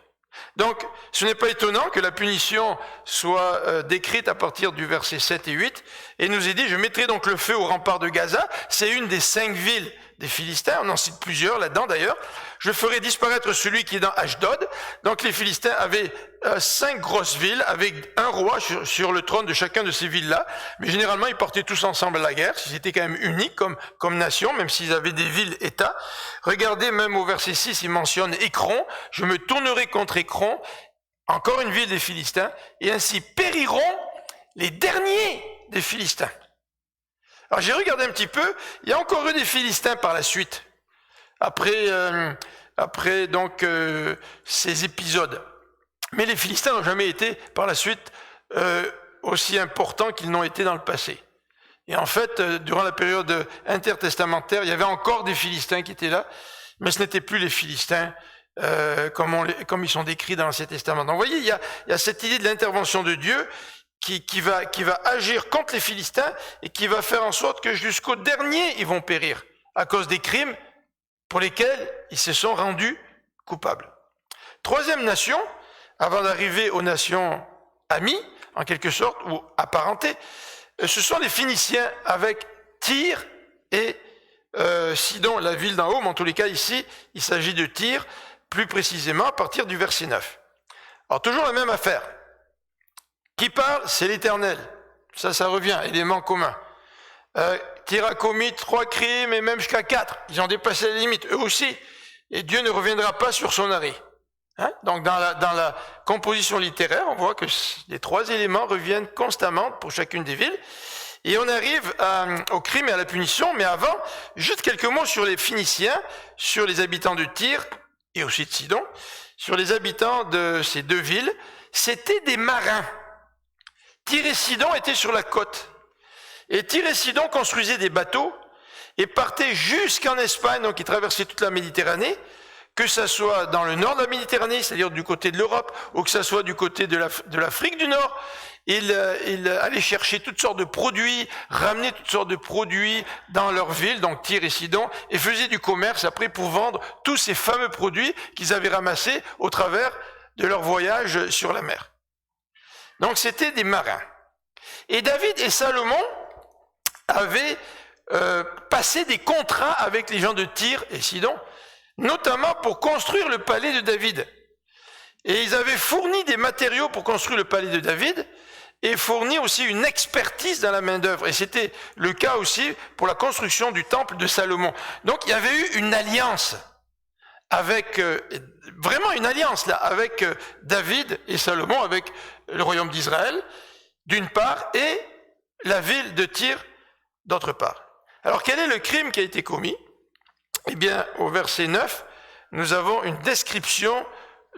Donc, ce n'est pas étonnant que la punition soit décrite à partir du verset 7 et 8, et nous est dit, je mettrai donc le feu au rempart de Gaza, c'est une des 5 villes des Philistins, on en cite plusieurs là-dedans d'ailleurs, je ferai disparaître celui qui est dans Ashdod. Donc les Philistins avaient 5 grosses villes avec un roi sur le trône de chacun de ces villes-là, mais généralement ils partaient tous ensemble à la guerre, ils étaient quand même uniques comme nation, même s'ils avaient des villes-États. Regardez, même au verset 6, il mentionne Écron, je me tournerai contre Écron, encore une ville des Philistins, et ainsi périront les derniers des Philistins. Alors j'ai regardé un petit peu, il y a encore eu des Philistins par la suite, après donc ces épisodes. Mais les Philistins n'ont jamais été par la suite aussi importants qu'ils n'ont été dans le passé. Et en fait, durant la période intertestamentaire, il y avait encore des Philistins qui étaient là, mais ce n'étaient plus les Philistins comme ils sont décrits dans l'Ancien Testament. Donc vous voyez, il y a cette idée de l'intervention de Dieu qui va agir contre les Philistins et qui va faire en sorte que jusqu'au dernier, ils vont périr à cause des crimes pour lesquels ils se sont rendus coupables. Troisième nation, avant d'arriver aux nations amies, en quelque sorte, ou apparentées, ce sont les Phéniciens avec Tyr et Sidon, la ville d'en haut, mais en tous les cas ici, il s'agit de Tyr, plus précisément à partir du verset 9. Alors toujours la même affaire. Qui parle? C'est l'Éternel. Ça revient, élément commun. Tyr a commis 3 crimes et même jusqu'à 4. Ils ont dépassé la limite, eux aussi. Et Dieu ne reviendra pas sur son arrêt. Donc dans la composition littéraire, on voit que les 3 éléments reviennent constamment pour chacune des villes. Et on arrive au crime et à la punition, mais avant, juste quelques mots sur les Phéniciens, sur les habitants de Tyr et aussi de Sidon, sur les habitants de ces 2 villes. C'était des marins. Tyr et Sidon étaient sur la côte. Et Tyr et Sidon construisaient des bateaux et partaient jusqu'en Espagne, donc ils traversaient toute la Méditerranée, que ça soit dans le nord de la Méditerranée, c'est-à-dire du côté de l'Europe, ou que ça soit du côté de l'Afrique du Nord. Ils allaient chercher toutes sortes de produits, ramener toutes sortes de produits dans leur ville, donc Tyr et Sidon, et faisaient du commerce après pour vendre tous ces fameux produits qu'ils avaient ramassés au travers de leur voyage sur la mer. Donc c'était des marins. Et David et Salomon avaient passé des contrats avec les gens de Tyr et Sidon, notamment pour construire le palais de David. Et ils avaient fourni des matériaux pour construire le palais de David et fourni aussi une expertise dans la main-d'œuvre. Et c'était le cas aussi pour la construction du temple de Salomon. Donc il y avait eu une alliance avec, vraiment une alliance là, avec David et Salomon, avec le royaume d'Israël, d'une part, et la ville de Tyr, d'autre part. Alors quel est le crime qui a été commis? Eh bien, au verset 9, nous avons une description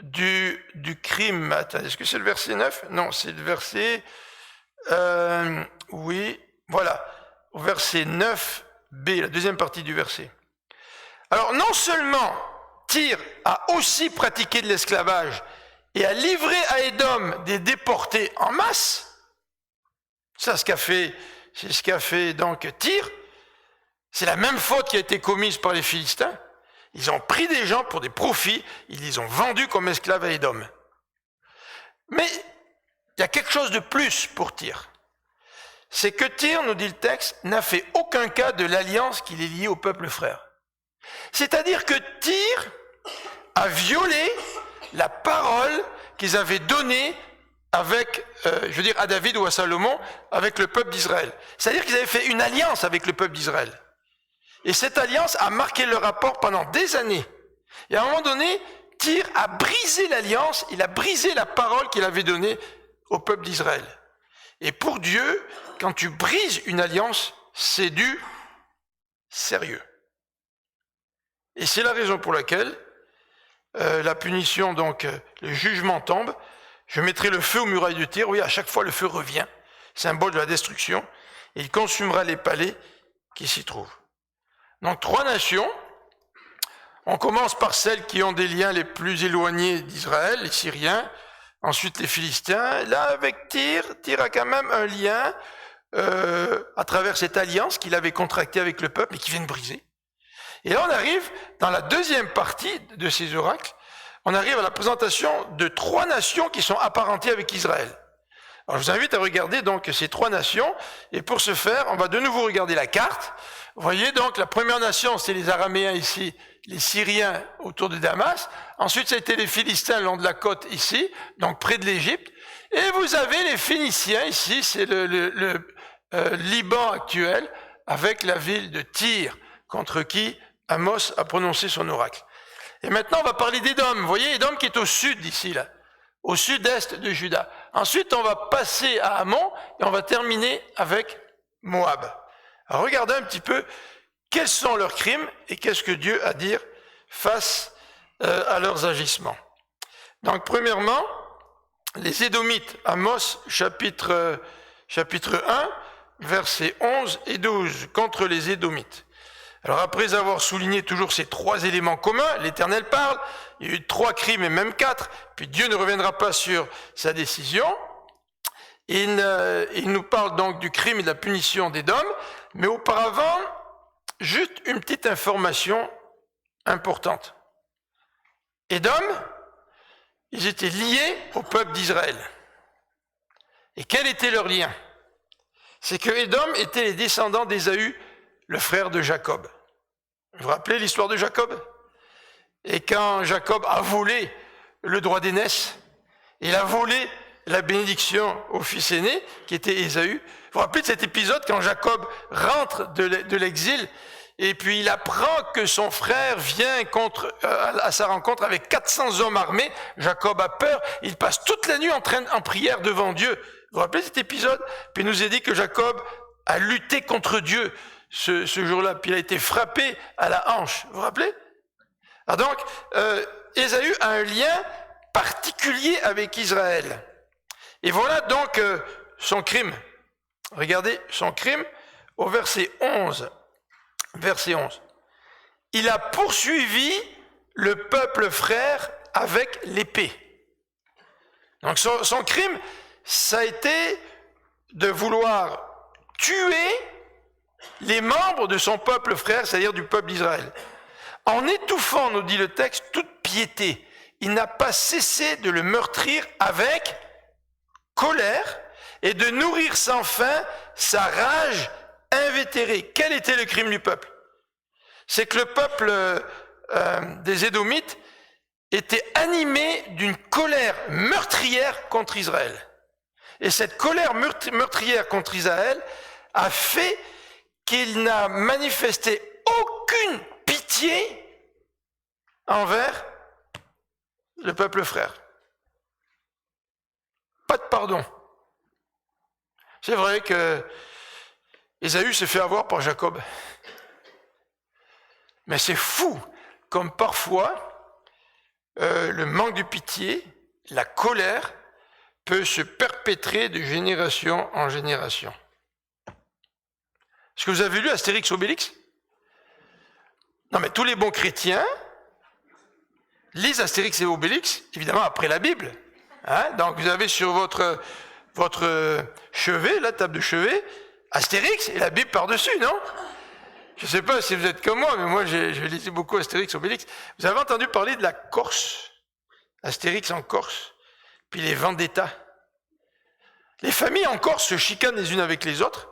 du crime. Attendez, est-ce que c'est le verset 9? Non, c'est le verset... oui, voilà, au verset 9b, la deuxième partie du verset. Alors, non seulement Tyr a aussi pratiqué de l'esclavage et a livré à Édom des déportés en masse, c'est ce qu'a fait donc Tyr. C'est la même faute qui a été commise par les Philistins. Ils ont pris des gens pour des profits, ils les ont vendus comme esclaves à Édom. Mais il y a quelque chose de plus pour Tyr. C'est que Tyr, nous dit le texte, n'a fait aucun cas de l'alliance qui les liait au peuple frère. C'est-à-dire que Tyr a violé la parole qu'ils avaient donnée avec, à David ou à Salomon, avec le peuple d'Israël. C'est-à-dire qu'ils avaient fait une alliance avec le peuple d'Israël. Et cette alliance a marqué leur rapport pendant des années. Et à un moment donné, Tyr a brisé l'alliance, il a brisé la parole qu'il avait donnée au peuple d'Israël. Et pour Dieu, quand tu brises une alliance, c'est du sérieux. Et c'est la raison pour laquelle la punition, donc le jugement tombe. Je mettrai le feu aux murailles de Tyr. Oui, à chaque fois le feu revient, symbole de la destruction. Et il consumera les palais qui s'y trouvent. Donc 3 nations. On commence par celles qui ont des liens les plus éloignés d'Israël, les Syriens, ensuite les Philistins. Là, avec Tyr a quand même un lien à travers cette alliance qu'il avait contractée avec le peuple et qui vient de briser. Et là, on arrive dans la deuxième partie de ces oracles, on arrive à la présentation de 3 nations qui sont apparentées avec Israël. Alors, je vous invite à regarder donc ces 3 nations, et pour ce faire, on va de nouveau regarder la carte. Vous voyez donc, la première nation, c'est les Araméens ici, les Syriens autour de Damas. Ensuite, ça a été les Philistins le long de la côte ici, donc près de l'Égypte. Et vous avez les Phéniciens ici, c'est le Liban actuel, avec la ville de Tyr, contre qui Amos a prononcé son oracle. Et maintenant, on va parler d'Édom. Vous voyez, Édom qui est au sud ici, là, au sud-est de Juda. Ensuite, on va passer à Ammon et on va terminer avec Moab. Alors, regardez un petit peu quels sont leurs crimes et qu'est-ce que Dieu a à dire face à leurs agissements. Donc, premièrement, les Édomites, Amos, chapitre 1, versets 11 et 12, contre les Édomites. Alors après avoir souligné toujours ces 3 éléments communs, l'Éternel parle, il y a eu 3 crimes et même 4, puis Dieu ne reviendra pas sur sa décision. Il nous parle donc du crime et de la punition d'Édom, mais auparavant, juste une petite information importante. Édom, ils étaient liés au peuple d'Israël. Et quel était leur lien? C'est que Édom était les descendants d'Ésaü, le frère de Jacob. Vous vous rappelez l'histoire de Jacob? Et quand Jacob a volé le droit d'aînesse, il a volé la bénédiction au fils aîné, qui était Ésaü. Vous vous rappelez de cet épisode quand Jacob rentre de l'exil, et puis il apprend que son frère vient à sa rencontre avec 400 hommes armés. Jacob a peur, il passe toute la nuit en prière devant Dieu. Vous vous rappelez cet épisode? Puis il nous est dit que Jacob a lutté contre Dieu ce jour-là, puis il a été frappé à la hanche. Vous vous rappelez? Alors donc, Ésaü a un lien particulier avec Israël. Et voilà donc son crime. Regardez son crime au verset 11. Verset 11. Il a poursuivi le peuple frère avec l'épée. Donc son crime, ça a été de vouloir tuer les membres de son peuple frère, c'est-à-dire du peuple d'Israël. En étouffant, nous dit le texte, toute piété, il n'a pas cessé de le meurtrir avec colère et de nourrir sans fin sa rage invétérée. Quel était le crime du peuple? C'est que le peuple des Édomites était animé d'une colère meurtrière contre Israël. Et cette colère meurtrière contre Israël a fait qu'il n'a manifesté aucune pitié envers le peuple frère. Pas de pardon. C'est vrai que Ésaü s'est fait avoir par Jacob. Mais c'est fou comme parfois le manque de pitié, la colère peut se perpétrer de génération en génération. Est-ce que vous avez lu Astérix Obélix? Non, mais tous les bons chrétiens lisent Astérix et Obélix, évidemment après la Bible. Hein? Donc vous avez sur votre chevet, la table de chevet, Astérix et la Bible par-dessus, non? Je ne sais pas si vous êtes comme moi, mais moi je lisais beaucoup Astérix, Obélix. Vous avez entendu parler de la Corse? Astérix en Corse, puis les vendettas. Les familles en Corse se chicanent les unes avec les autres,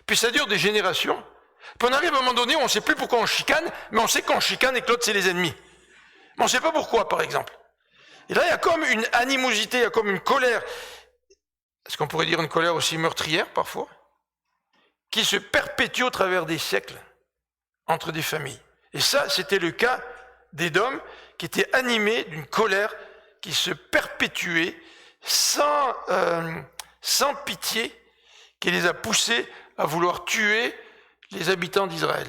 puis ça dure des générations. Puis on arrive à un moment donné où on ne sait plus pourquoi on chicane, mais on sait qu'on chicane et que l'autre c'est les ennemis. Mais on ne sait pas pourquoi, par exemple. Et là, il y a comme une animosité, il y a comme une colère. Est-ce qu'on pourrait dire une colère aussi meurtrière, parfois? Qui se perpétue au travers des siècles entre des familles. Et ça, c'était le cas d'Édom, qui était animé d'une colère qui se perpétuait sans pitié qui les a poussés à vouloir tuer les habitants d'Israël.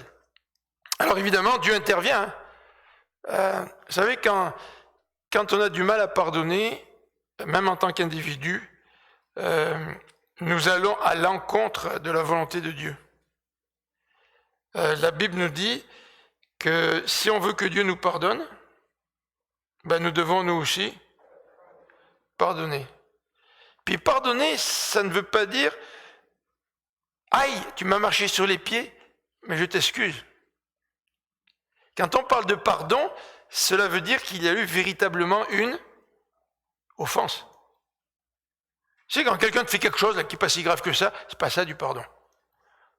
Alors évidemment, Dieu intervient. Vous savez, quand on a du mal à pardonner, même en tant qu'individu, nous allons à l'encontre de la volonté de Dieu. La Bible nous dit que si on veut que Dieu nous pardonne, nous devons nous aussi pardonner. Puis pardonner, ça ne veut pas dire « Aïe, tu m'as marché sur les pieds, mais je t'excuse ». Quand on parle de pardon, cela veut dire qu'il y a eu véritablement une offense. Tu sais, quand quelqu'un te fait quelque chose là, qui n'est pas si grave que ça, c'est pas ça du pardon.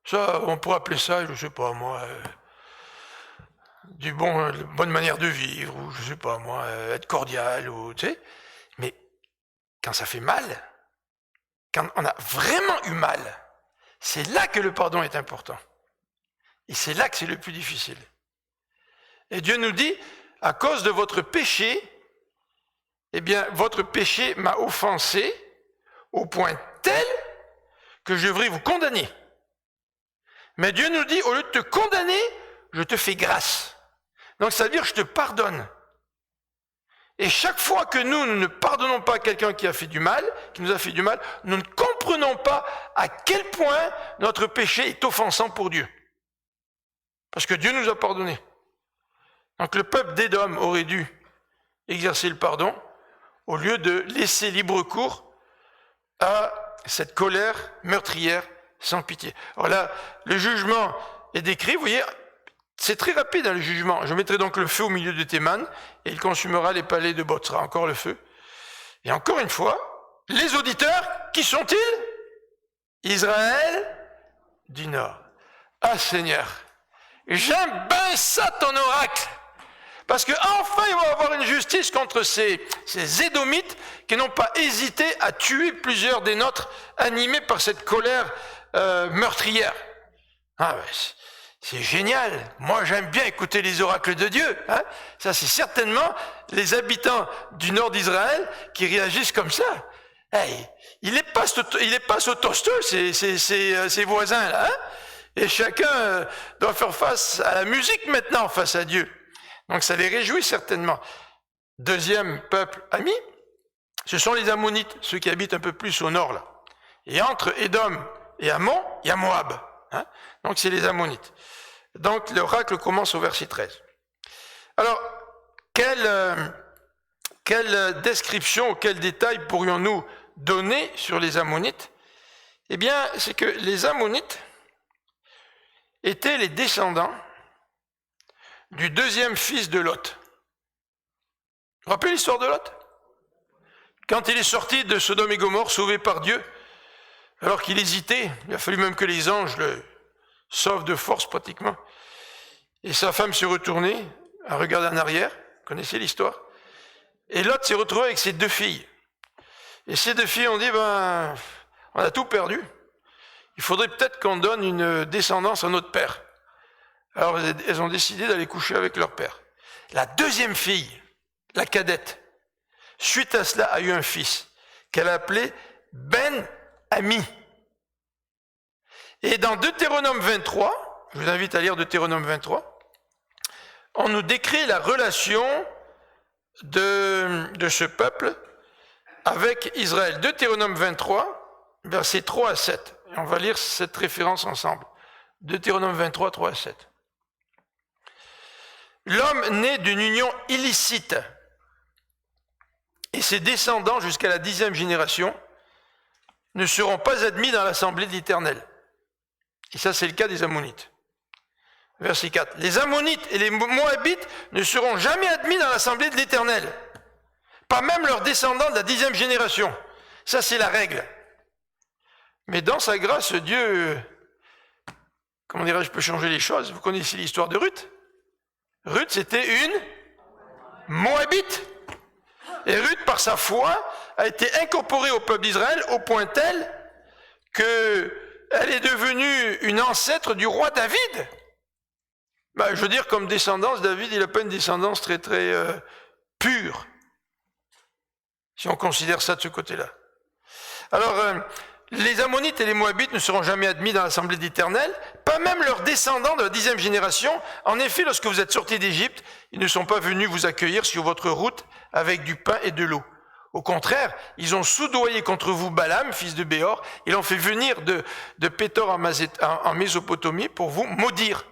Ça, on pourrait appeler ça, je ne sais pas moi, bonne manière de vivre, ou je ne sais pas moi, être cordial, ou tu sais. Mais quand ça fait mal, quand on a vraiment eu mal, c'est là que le pardon est important. Et c'est là que c'est le plus difficile. Et Dieu nous dit, à cause de votre péché, eh bien, votre péché m'a offensé au point tel que je devrais vous condamner. Mais Dieu nous dit, au lieu de te condamner, je te fais grâce. Donc ça veut dire que je te pardonne. Et chaque fois que nous ne pardonnons pas quelqu'un qui a fait du mal, qui nous a fait du mal, nous ne comprenons pas à quel point notre péché est offensant pour Dieu. Parce que Dieu nous a pardonné. Donc le peuple d'Édom aurait dû exercer le pardon au lieu de laisser libre cours à cette colère meurtrière sans pitié. Alors là, le jugement est décrit, vous voyez, c'est très rapide le jugement. Je mettrai donc le feu au milieu de Théman et il consumera les palais de Botsra. Encore le feu. Et encore une fois, les auditeurs, qui sont-ils? Israël du Nord. Ah Seigneur, j'aime bien ça ton oracle. Parce qu'enfin, il va y avoir une justice contre ces Édomites qui n'ont pas hésité à tuer plusieurs des nôtres, animés par cette colère meurtrière. Ah, c'est génial. Moi, j'aime bien écouter les oracles de Dieu. Hein. Ça, c'est certainement les habitants du nord d'Israël qui réagissent comme ça. Hey, il n'est pas s'autostool, ses voisins là. Hein. Et chacun doit faire face à la musique maintenant, face à Dieu. Donc ça les réjouit certainement. Deuxième peuple ami, ce sont les Ammonites, ceux qui habitent un peu plus au nord là. Et entre Édom et Ammon, il y a Moab. Hein. Donc c'est les Ammonites. Donc l'oracle commence au verset 13. Alors, quelle description, quel détail pourrions-nous donner sur les Ammonites? Eh bien, c'est que les Ammonites étaient les descendants du deuxième fils de Lot. Vous vous rappelez l'histoire de Lot? Quand il est sorti de Sodome et Gomorrhe, sauvé par Dieu, alors qu'il hésitait, il a fallu même que les anges le sauvent de force pratiquement. Et sa femme s'est retournée, a regardé en arrière, vous connaissez l'histoire. Et Lot s'est retrouvé avec ses deux filles. Et ces deux filles ont dit, on a tout perdu. Il faudrait peut-être qu'on donne une descendance à notre père. Alors elles ont décidé d'aller coucher avec leur père. La deuxième fille, la cadette, suite à cela a eu un fils qu'elle a appelé Ben-Ami. Et dans Deutéronome 23, je vous invite à lire Deutéronome 23, on nous décrit la relation de ce peuple avec Israël. Deutéronome 23, versets 3 à 7. Et on va lire cette référence ensemble. Deutéronome 23, 3 à 7. L'homme né d'une union illicite et ses descendants jusqu'à la 10e génération ne seront pas admis dans l'assemblée de l'Éternel. Et ça, c'est le cas des Ammonites. Verset 4. Les Ammonites et les Moabites ne seront jamais admis dans l'assemblée de l'Éternel. Pas même leurs descendants de la 10e génération. Ça, c'est la règle. Mais dans sa grâce, Dieu, comment dirais-je, peut changer les choses. Vous connaissez l'histoire de Ruth? Ruth, c'était une Moabite. Et Ruth, par sa foi, a été incorporée au peuple d'Israël au point tel qu'elle est devenue une ancêtre du roi David. Je veux dire, comme descendance, David, il n'a pas une descendance très très pure, si on considère ça de ce côté-là. Alors, les Ammonites et les Moabites ne seront jamais admis dans l'assemblée d'Éternel, pas même leurs descendants de la 10e génération. En effet, lorsque vous êtes sortis d'Égypte, ils ne sont pas venus vous accueillir sur votre route avec du pain et de l'eau. Au contraire, ils ont soudoyé contre vous Balaam, fils de Béor, ils l'ont fait venir de Pétor en Mésopotamie pour vous maudire.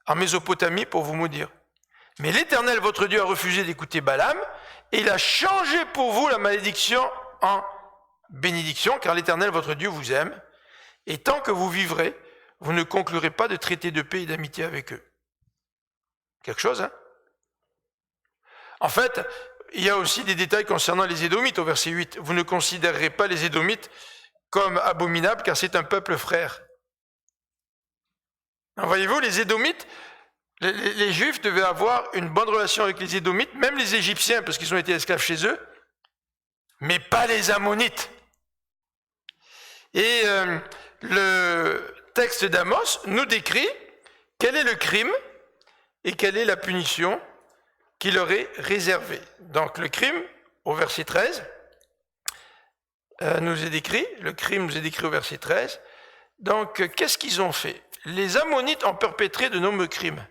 En Mésopotamie pour vous maudire. Mais l'Éternel, votre Dieu, a refusé d'écouter Balaam, et il a changé pour vous la malédiction en bénédiction, car l'Éternel, votre Dieu, vous aime, et tant que vous vivrez, vous ne conclurez pas de traité de paix et d'amitié avec eux. Quelque chose, hein? En fait, il y a aussi des détails concernant les Édomites au verset 8. Vous ne considérerez pas les Édomites comme abominables, car c'est un peuple frère. Alors, voyez-vous, les Édomites, les Juifs devaient avoir une bonne relation avec les Édomites, même les Égyptiens, parce qu'ils ont été esclaves chez eux, mais pas les Ammonites. Et le texte d'Amos nous décrit quel est le crime et quelle est la punition qui leur est réservée. Donc le crime, au verset 13, nous est décrit, le crime nous est décrit au verset 13. Donc qu'est-ce qu'ils ont fait? Les Ammonites ont perpétré de nombreux crimes.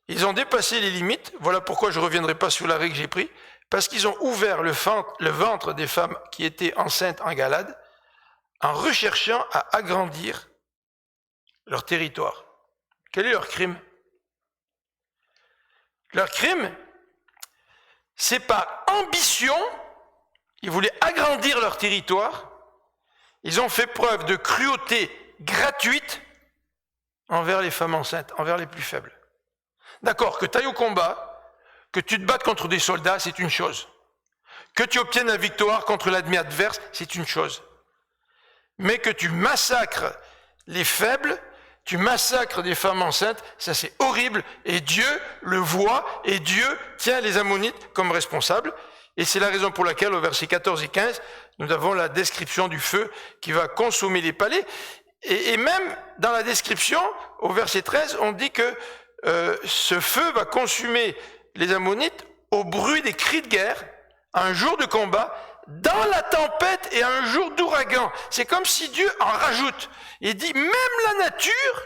Ils ont dépassé les limites, voilà pourquoi je ne reviendrai pas sur l'arrêt que j'ai pris, parce qu'ils ont ouvert le ventre des femmes qui étaient enceintes en Galade en recherchant à agrandir leur territoire. Quel est leur crime? Leur crime, c'est par ambition, ils voulaient agrandir leur territoire, ils ont fait preuve de cruauté gratuite envers les femmes enceintes, envers les plus faibles. D'accord, que tu ailles au combat, que tu te battes contre des soldats, c'est une chose. Que tu obtiennes la victoire contre l'ennemi adverse, c'est une chose. Mais que tu massacres les faibles, tu massacres des femmes enceintes, ça c'est horrible, et Dieu le voit, et Dieu tient les Ammonites comme responsables. Et c'est la raison pour laquelle, au verset 14 et 15, nous avons la description du feu qui va consumer les palais. Et même dans la description, au verset 13, on dit que ce feu va consumer les Ammonites au bruit des cris de guerre, un jour de combat, dans la tempête et un jour d'ouragan. C'est comme si Dieu en rajoute. Il dit, même la nature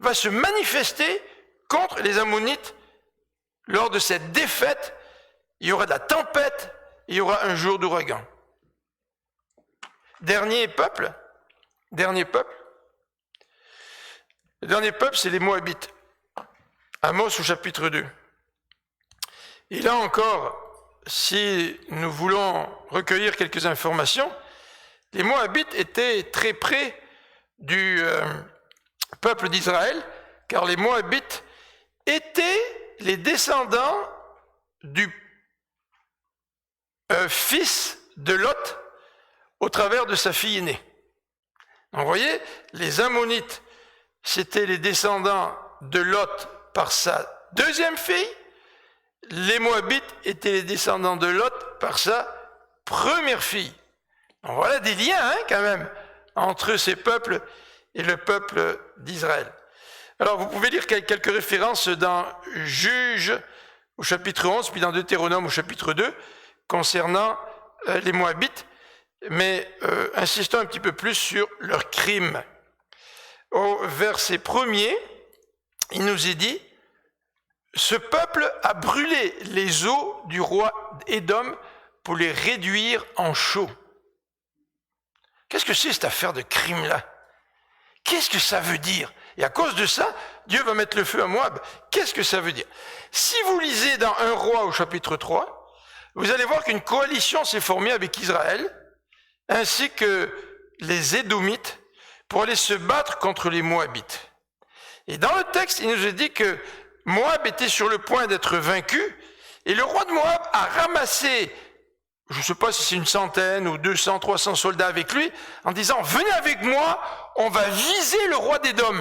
va se manifester contre les Ammonites lors de cette défaite. Il y aura de la tempête, il y aura un jour d'ouragan. Dernier peuple. Le dernier peuple, c'est les Moabites. Amos au chapitre 2. Et là encore, si nous voulons recueillir quelques informations, les Moabites étaient très près du peuple d'Israël, car les Moabites étaient les descendants du fils de Lot au travers de sa fille aînée. Donc, vous voyez, les Ammonites, c'était les descendants de Lot par sa deuxième fille. Les Moabites étaient les descendants de Lot par sa première fille. Donc, voilà des liens, quand même, entre ces peuples et le peuple d'Israël. Alors, vous pouvez lire quelques références dans Juges au chapitre 11, puis dans Deutéronome au chapitre 2, concernant les Moabites, mais insistons un petit peu plus sur leurs crimes. Au verset 1er, il nous est dit, ce peuple a brûlé les os du roi Édom pour les réduire en chaux. Qu'est-ce que c'est cette affaire de crime-là? Qu'est-ce que ça veut dire? Et à cause de ça, Dieu va mettre le feu à Moab. Qu'est-ce que ça veut dire? Si vous lisez dans 1 Roi au chapitre 3, vous allez voir qu'une coalition s'est formée avec Israël, ainsi que les Édomites, pour aller se battre contre les Moabites. Et dans le texte, il nous est dit que Moab était sur le point d'être vaincu, et le roi de Moab a ramassé, je ne sais pas si c'est une centaine ou 200, 300 soldats avec lui, en disant, venez avec moi, on va viser le roi d'Édom.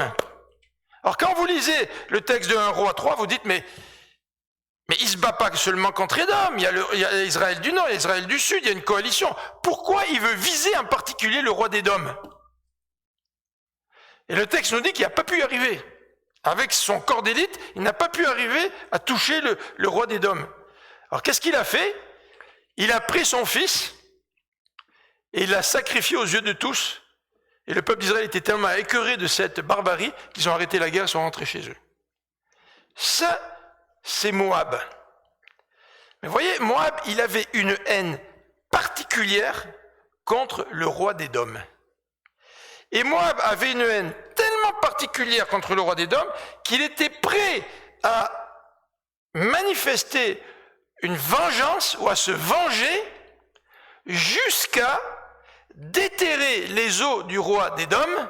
Alors quand vous lisez le texte de 1 Roi 3, vous dites, mais il ne se bat pas seulement contre Édom, il y a Israël du Nord, il y a Israël du Sud, il y a une coalition. Pourquoi il veut viser en particulier le roi d'Édom? Et le texte nous dit qu'il n'a pas pu y arriver. Avec son corps d'élite, il n'a pas pu arriver à toucher le roi d'Édom. Alors qu'est-ce qu'il a fait? Il a pris son fils, et il l'a sacrifié aux yeux de tous. Et le peuple d'Israël était tellement écœuré de cette barbarie qu'ils ont arrêté la guerre et sont rentrés chez eux. Ça, c'est Moab. Mais vous voyez, Moab, il avait une haine particulière contre le roi d'Édom. Et Moab avait une haine tellement particulière contre le roi d'Édom qu'il était prêt à manifester une vengeance ou à se venger jusqu'à déterrer les os du roi d'Édom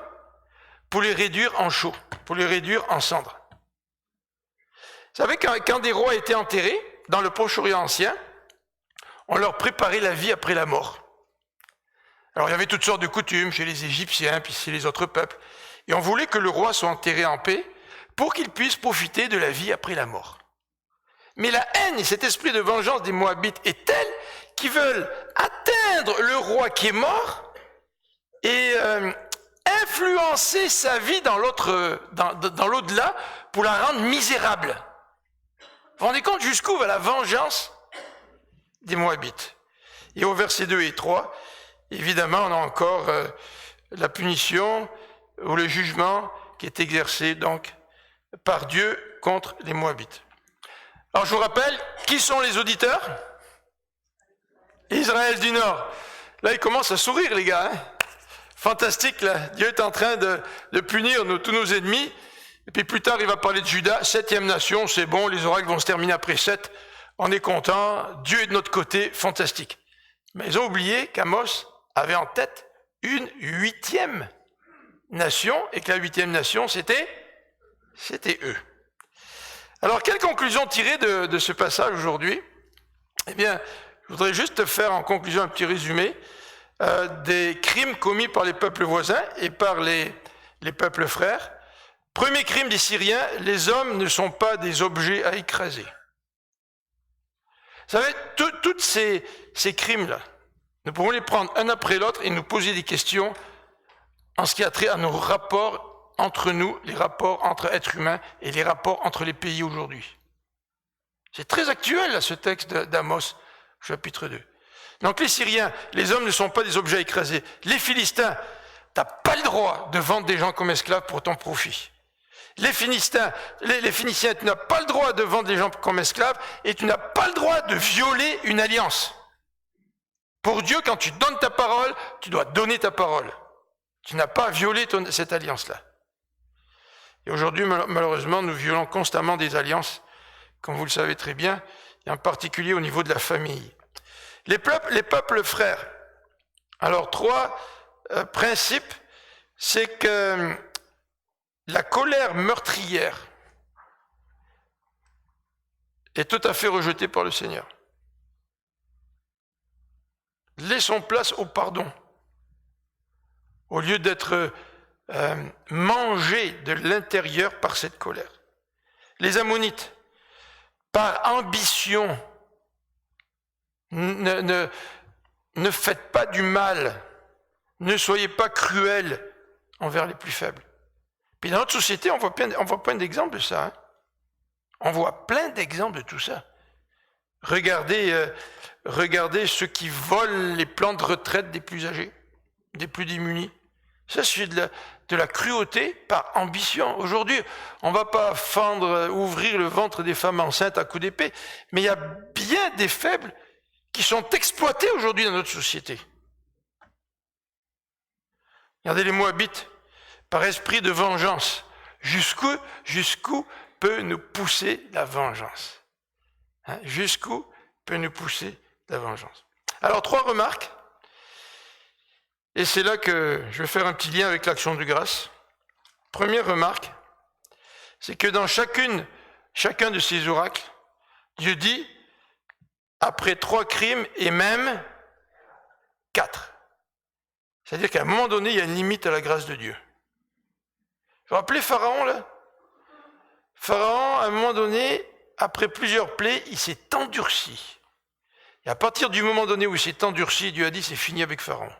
pour les réduire en chaux, pour les réduire en cendres. Vous savez, quand des rois étaient enterrés dans le Proche-Orient ancien, on leur préparait la vie après la mort. Alors il y avait toutes sortes de coutumes chez les Égyptiens, puis chez les autres peuples, et on voulait que le roi soit enterré en paix pour qu'il puisse profiter de la vie après la mort. Mais la haine et cet esprit de vengeance des Moabites est tel qu'ils veulent atteindre le roi qui est mort et influencer sa vie dans l'au-delà pour la rendre misérable. Vous vous rendez compte jusqu'où va la vengeance des Moabites? Et au verset 2 et 3, évidemment, on a encore la punition ou le jugement qui est exercé donc par Dieu contre les Moabites. Alors je vous rappelle, qui sont les auditeurs? Israël du Nord. Là, ils commencent à sourire, les gars. Fantastique, là. Dieu est en train de punir tous nos ennemis. Et puis plus tard, il va parler de Juda, 7e nation, c'est bon, les oracles vont se terminer après 7. On est content, Dieu est de notre côté, fantastique. Mais ils ont oublié qu'Amos avait en tête une 8e nation, et que la 8e nation, c'était eux. Alors, quelle conclusion tirer de ce passage aujourd'hui? Eh bien, je voudrais juste faire en conclusion un petit résumé des crimes commis par les peuples voisins et par les peuples frères. Premier crime des Syriens, les hommes ne sont pas des objets à écraser. Vous savez, tous ces crimes-là, nous pouvons les prendre un après l'autre et nous poser des questions en ce qui a trait à nos rapports entre nous, les rapports entre êtres humains et les rapports entre les pays aujourd'hui. C'est très actuel, là, ce texte d'Amos, chapitre 2. Donc les Syriens, les hommes ne sont pas des objets à écraser. Les Philistins, tu n'as pas le droit de vendre des gens comme esclaves pour ton profit. Les Phéniciens, tu n'as pas le droit de vendre des gens comme esclaves et tu n'as pas le droit de violer une alliance. Pour Dieu, quand tu donnes ta parole, tu dois donner ta parole. Tu n'as pas violé cette alliance-là. Et aujourd'hui, malheureusement, nous violons constamment des alliances, comme vous le savez très bien, et en particulier au niveau de la famille. Les peuples frères. Alors, 3 principes, c'est que la colère meurtrière est tout à fait rejetée par le Seigneur. Laissons place au pardon, au lieu d'être mangés de l'intérieur par cette colère. Les Ammonites, par ambition, ne faites pas du mal, ne soyez pas cruels envers les plus faibles. Puis dans notre société, on voit plein d'exemples de ça. On voit plein d'exemples de tout ça. Regardez ceux qui volent les plans de retraite des plus âgés, des plus démunis. Ça, c'est de la cruauté par ambition. Aujourd'hui, on ne va pas ouvrir le ventre des femmes enceintes à coups d'épée, mais il y a bien des faibles qui sont exploités aujourd'hui dans notre société. Regardez les Moabites, par esprit de vengeance. Jusqu'où peut nous pousser la vengeance? Jusqu'où peut nous pousser la vengeance? Alors, 3 remarques. Et c'est là que je vais faire un petit lien avec l'action de grâce. Première remarque, c'est que dans chacun de ces oracles, Dieu dit, après 3 crimes et même 4. C'est-à-dire qu'à un moment donné, il y a une limite à la grâce de Dieu. Vous vous rappelez Pharaon, là? Pharaon, à un moment donné, après plusieurs plaies, il s'est endurci. Et à partir du moment donné où il s'est endurci, Dieu a dit, c'est fini avec Pharaon.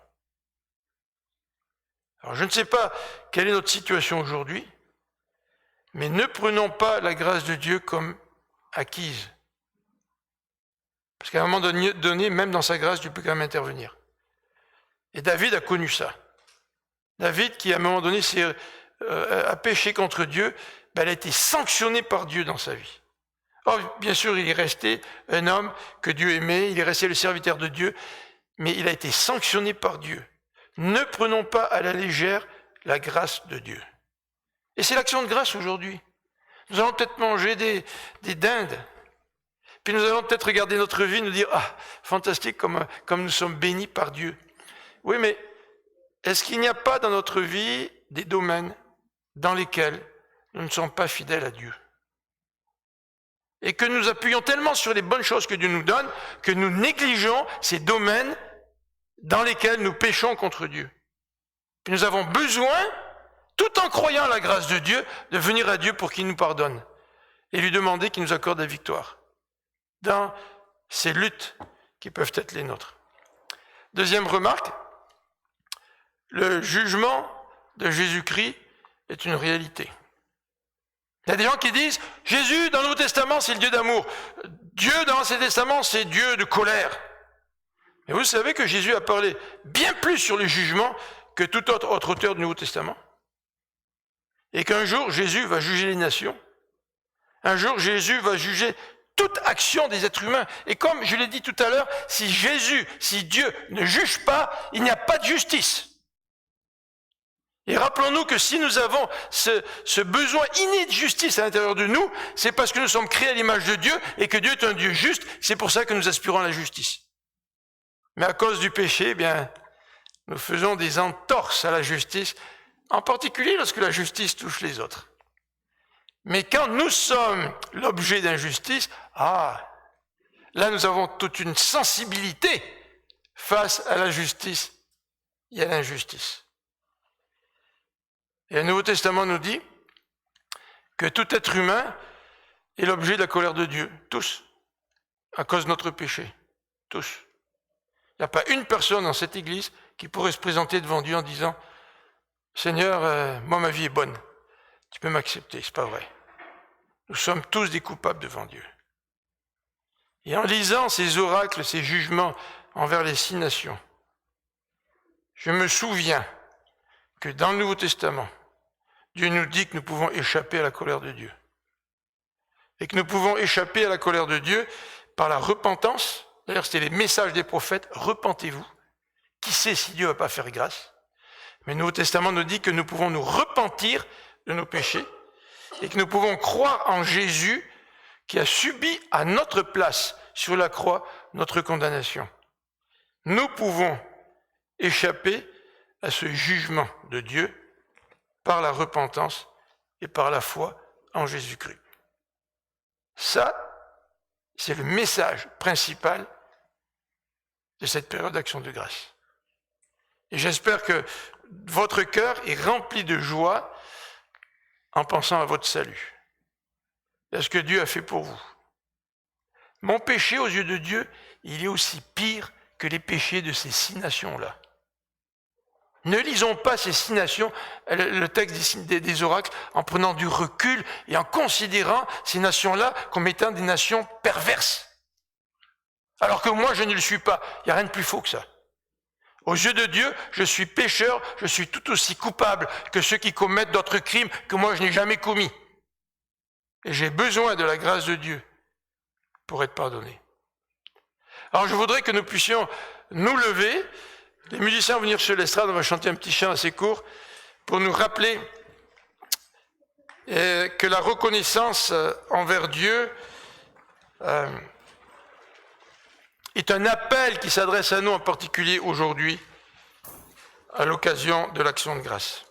Alors je ne sais pas quelle est notre situation aujourd'hui, mais ne prenons pas la grâce de Dieu comme acquise. Parce qu'à un moment donné, même dans sa grâce, Dieu peut quand même intervenir. Et David a connu ça. David, qui à un moment donné a péché contre Dieu, elle a été sanctionnée par Dieu dans sa vie. Or, bien sûr, il est resté un homme que Dieu aimait, il est resté le serviteur de Dieu, mais il a été sanctionné par Dieu. Ne prenons pas à la légère la grâce de Dieu. Et c'est l'action de grâce aujourd'hui. Nous allons peut-être manger des dindes, puis nous allons peut-être regarder notre vie et nous dire « Ah, fantastique comme nous sommes bénis par Dieu ». Oui, mais est-ce qu'il n'y a pas dans notre vie des domaines dans lesquels nous ne sommes pas fidèles à Dieu? Et que nous appuyons tellement sur les bonnes choses que Dieu nous donne que nous négligeons ces domaines dans lesquels nous péchons contre Dieu. Puis nous avons besoin, tout en croyant à la grâce de Dieu, de venir à Dieu pour qu'il nous pardonne et lui demander qu'il nous accorde la victoire dans ces luttes qui peuvent être les nôtres. Deuxième remarque, le jugement de Jésus-Christ est une réalité. Il y a des gens qui disent « Jésus, dans le Nouveau Testament, c'est le Dieu d'amour. Dieu, dans l'Ancien Testament, c'est Dieu de colère. » Mais vous savez que Jésus a parlé bien plus sur le jugement que tout autre auteur du Nouveau Testament. Et qu'un jour, Jésus va juger les nations. Un jour, Jésus va juger toute action des êtres humains. Et comme je l'ai dit tout à l'heure, si Dieu ne juge pas, il n'y a pas de justice. Et rappelons-nous que si nous avons ce besoin inné de justice à l'intérieur de nous, c'est parce que nous sommes créés à l'image de Dieu et que Dieu est un Dieu juste. C'est pour ça que nous aspirons à la justice. Mais à cause du péché, nous faisons des entorses à la justice, en particulier lorsque la justice touche les autres. Mais quand nous sommes l'objet d'injustice, là nous avons toute une sensibilité face à la justice et à l'injustice. Et le Nouveau Testament nous dit que tout être humain est l'objet de la colère de Dieu, tous, à cause de notre péché, tous. Il n'y a pas une personne dans cette église qui pourrait se présenter devant Dieu en disant « Seigneur, moi ma vie est bonne, tu peux m'accepter, c'est pas vrai. » Nous sommes tous des coupables devant Dieu. Et en lisant ces oracles, ces jugements envers les 6 nations, je me souviens que dans le Nouveau Testament, Dieu nous dit que nous pouvons échapper à la colère de Dieu. Et que nous pouvons échapper à la colère de Dieu par la repentance. D'ailleurs, c'était les messages des prophètes, repentez-vous. Qui sait si Dieu ne va pas faire grâce? Mais le Nouveau Testament nous dit que nous pouvons nous repentir de nos péchés et que nous pouvons croire en Jésus qui a subi à notre place sur la croix notre condamnation. Nous pouvons échapper à ce jugement de Dieu par la repentance et par la foi en Jésus-Christ. Ça, c'est le message principal de cette période d'action de grâce. Et j'espère que votre cœur est rempli de joie en pensant à votre salut, à ce que Dieu a fait pour vous. Mon péché aux yeux de Dieu, il est aussi pire que les péchés de ces 6 nations-là. Ne lisons pas ces 6 nations, le texte des oracles, en prenant du recul et en considérant ces nations-là comme étant des nations perverses. Alors que moi, je ne le suis pas. Il n'y a rien de plus faux que ça. Aux yeux de Dieu, je suis pécheur, je suis tout aussi coupable que ceux qui commettent d'autres crimes que moi je n'ai jamais commis. Et j'ai besoin de la grâce de Dieu pour être pardonné. Alors je voudrais que nous puissions nous lever. Les musiciens vont venir sur l'estrade, on va chanter un petit chant assez court pour nous rappeler que la reconnaissance envers Dieu est un appel qui s'adresse à nous en particulier aujourd'hui à l'occasion de l'action de grâce.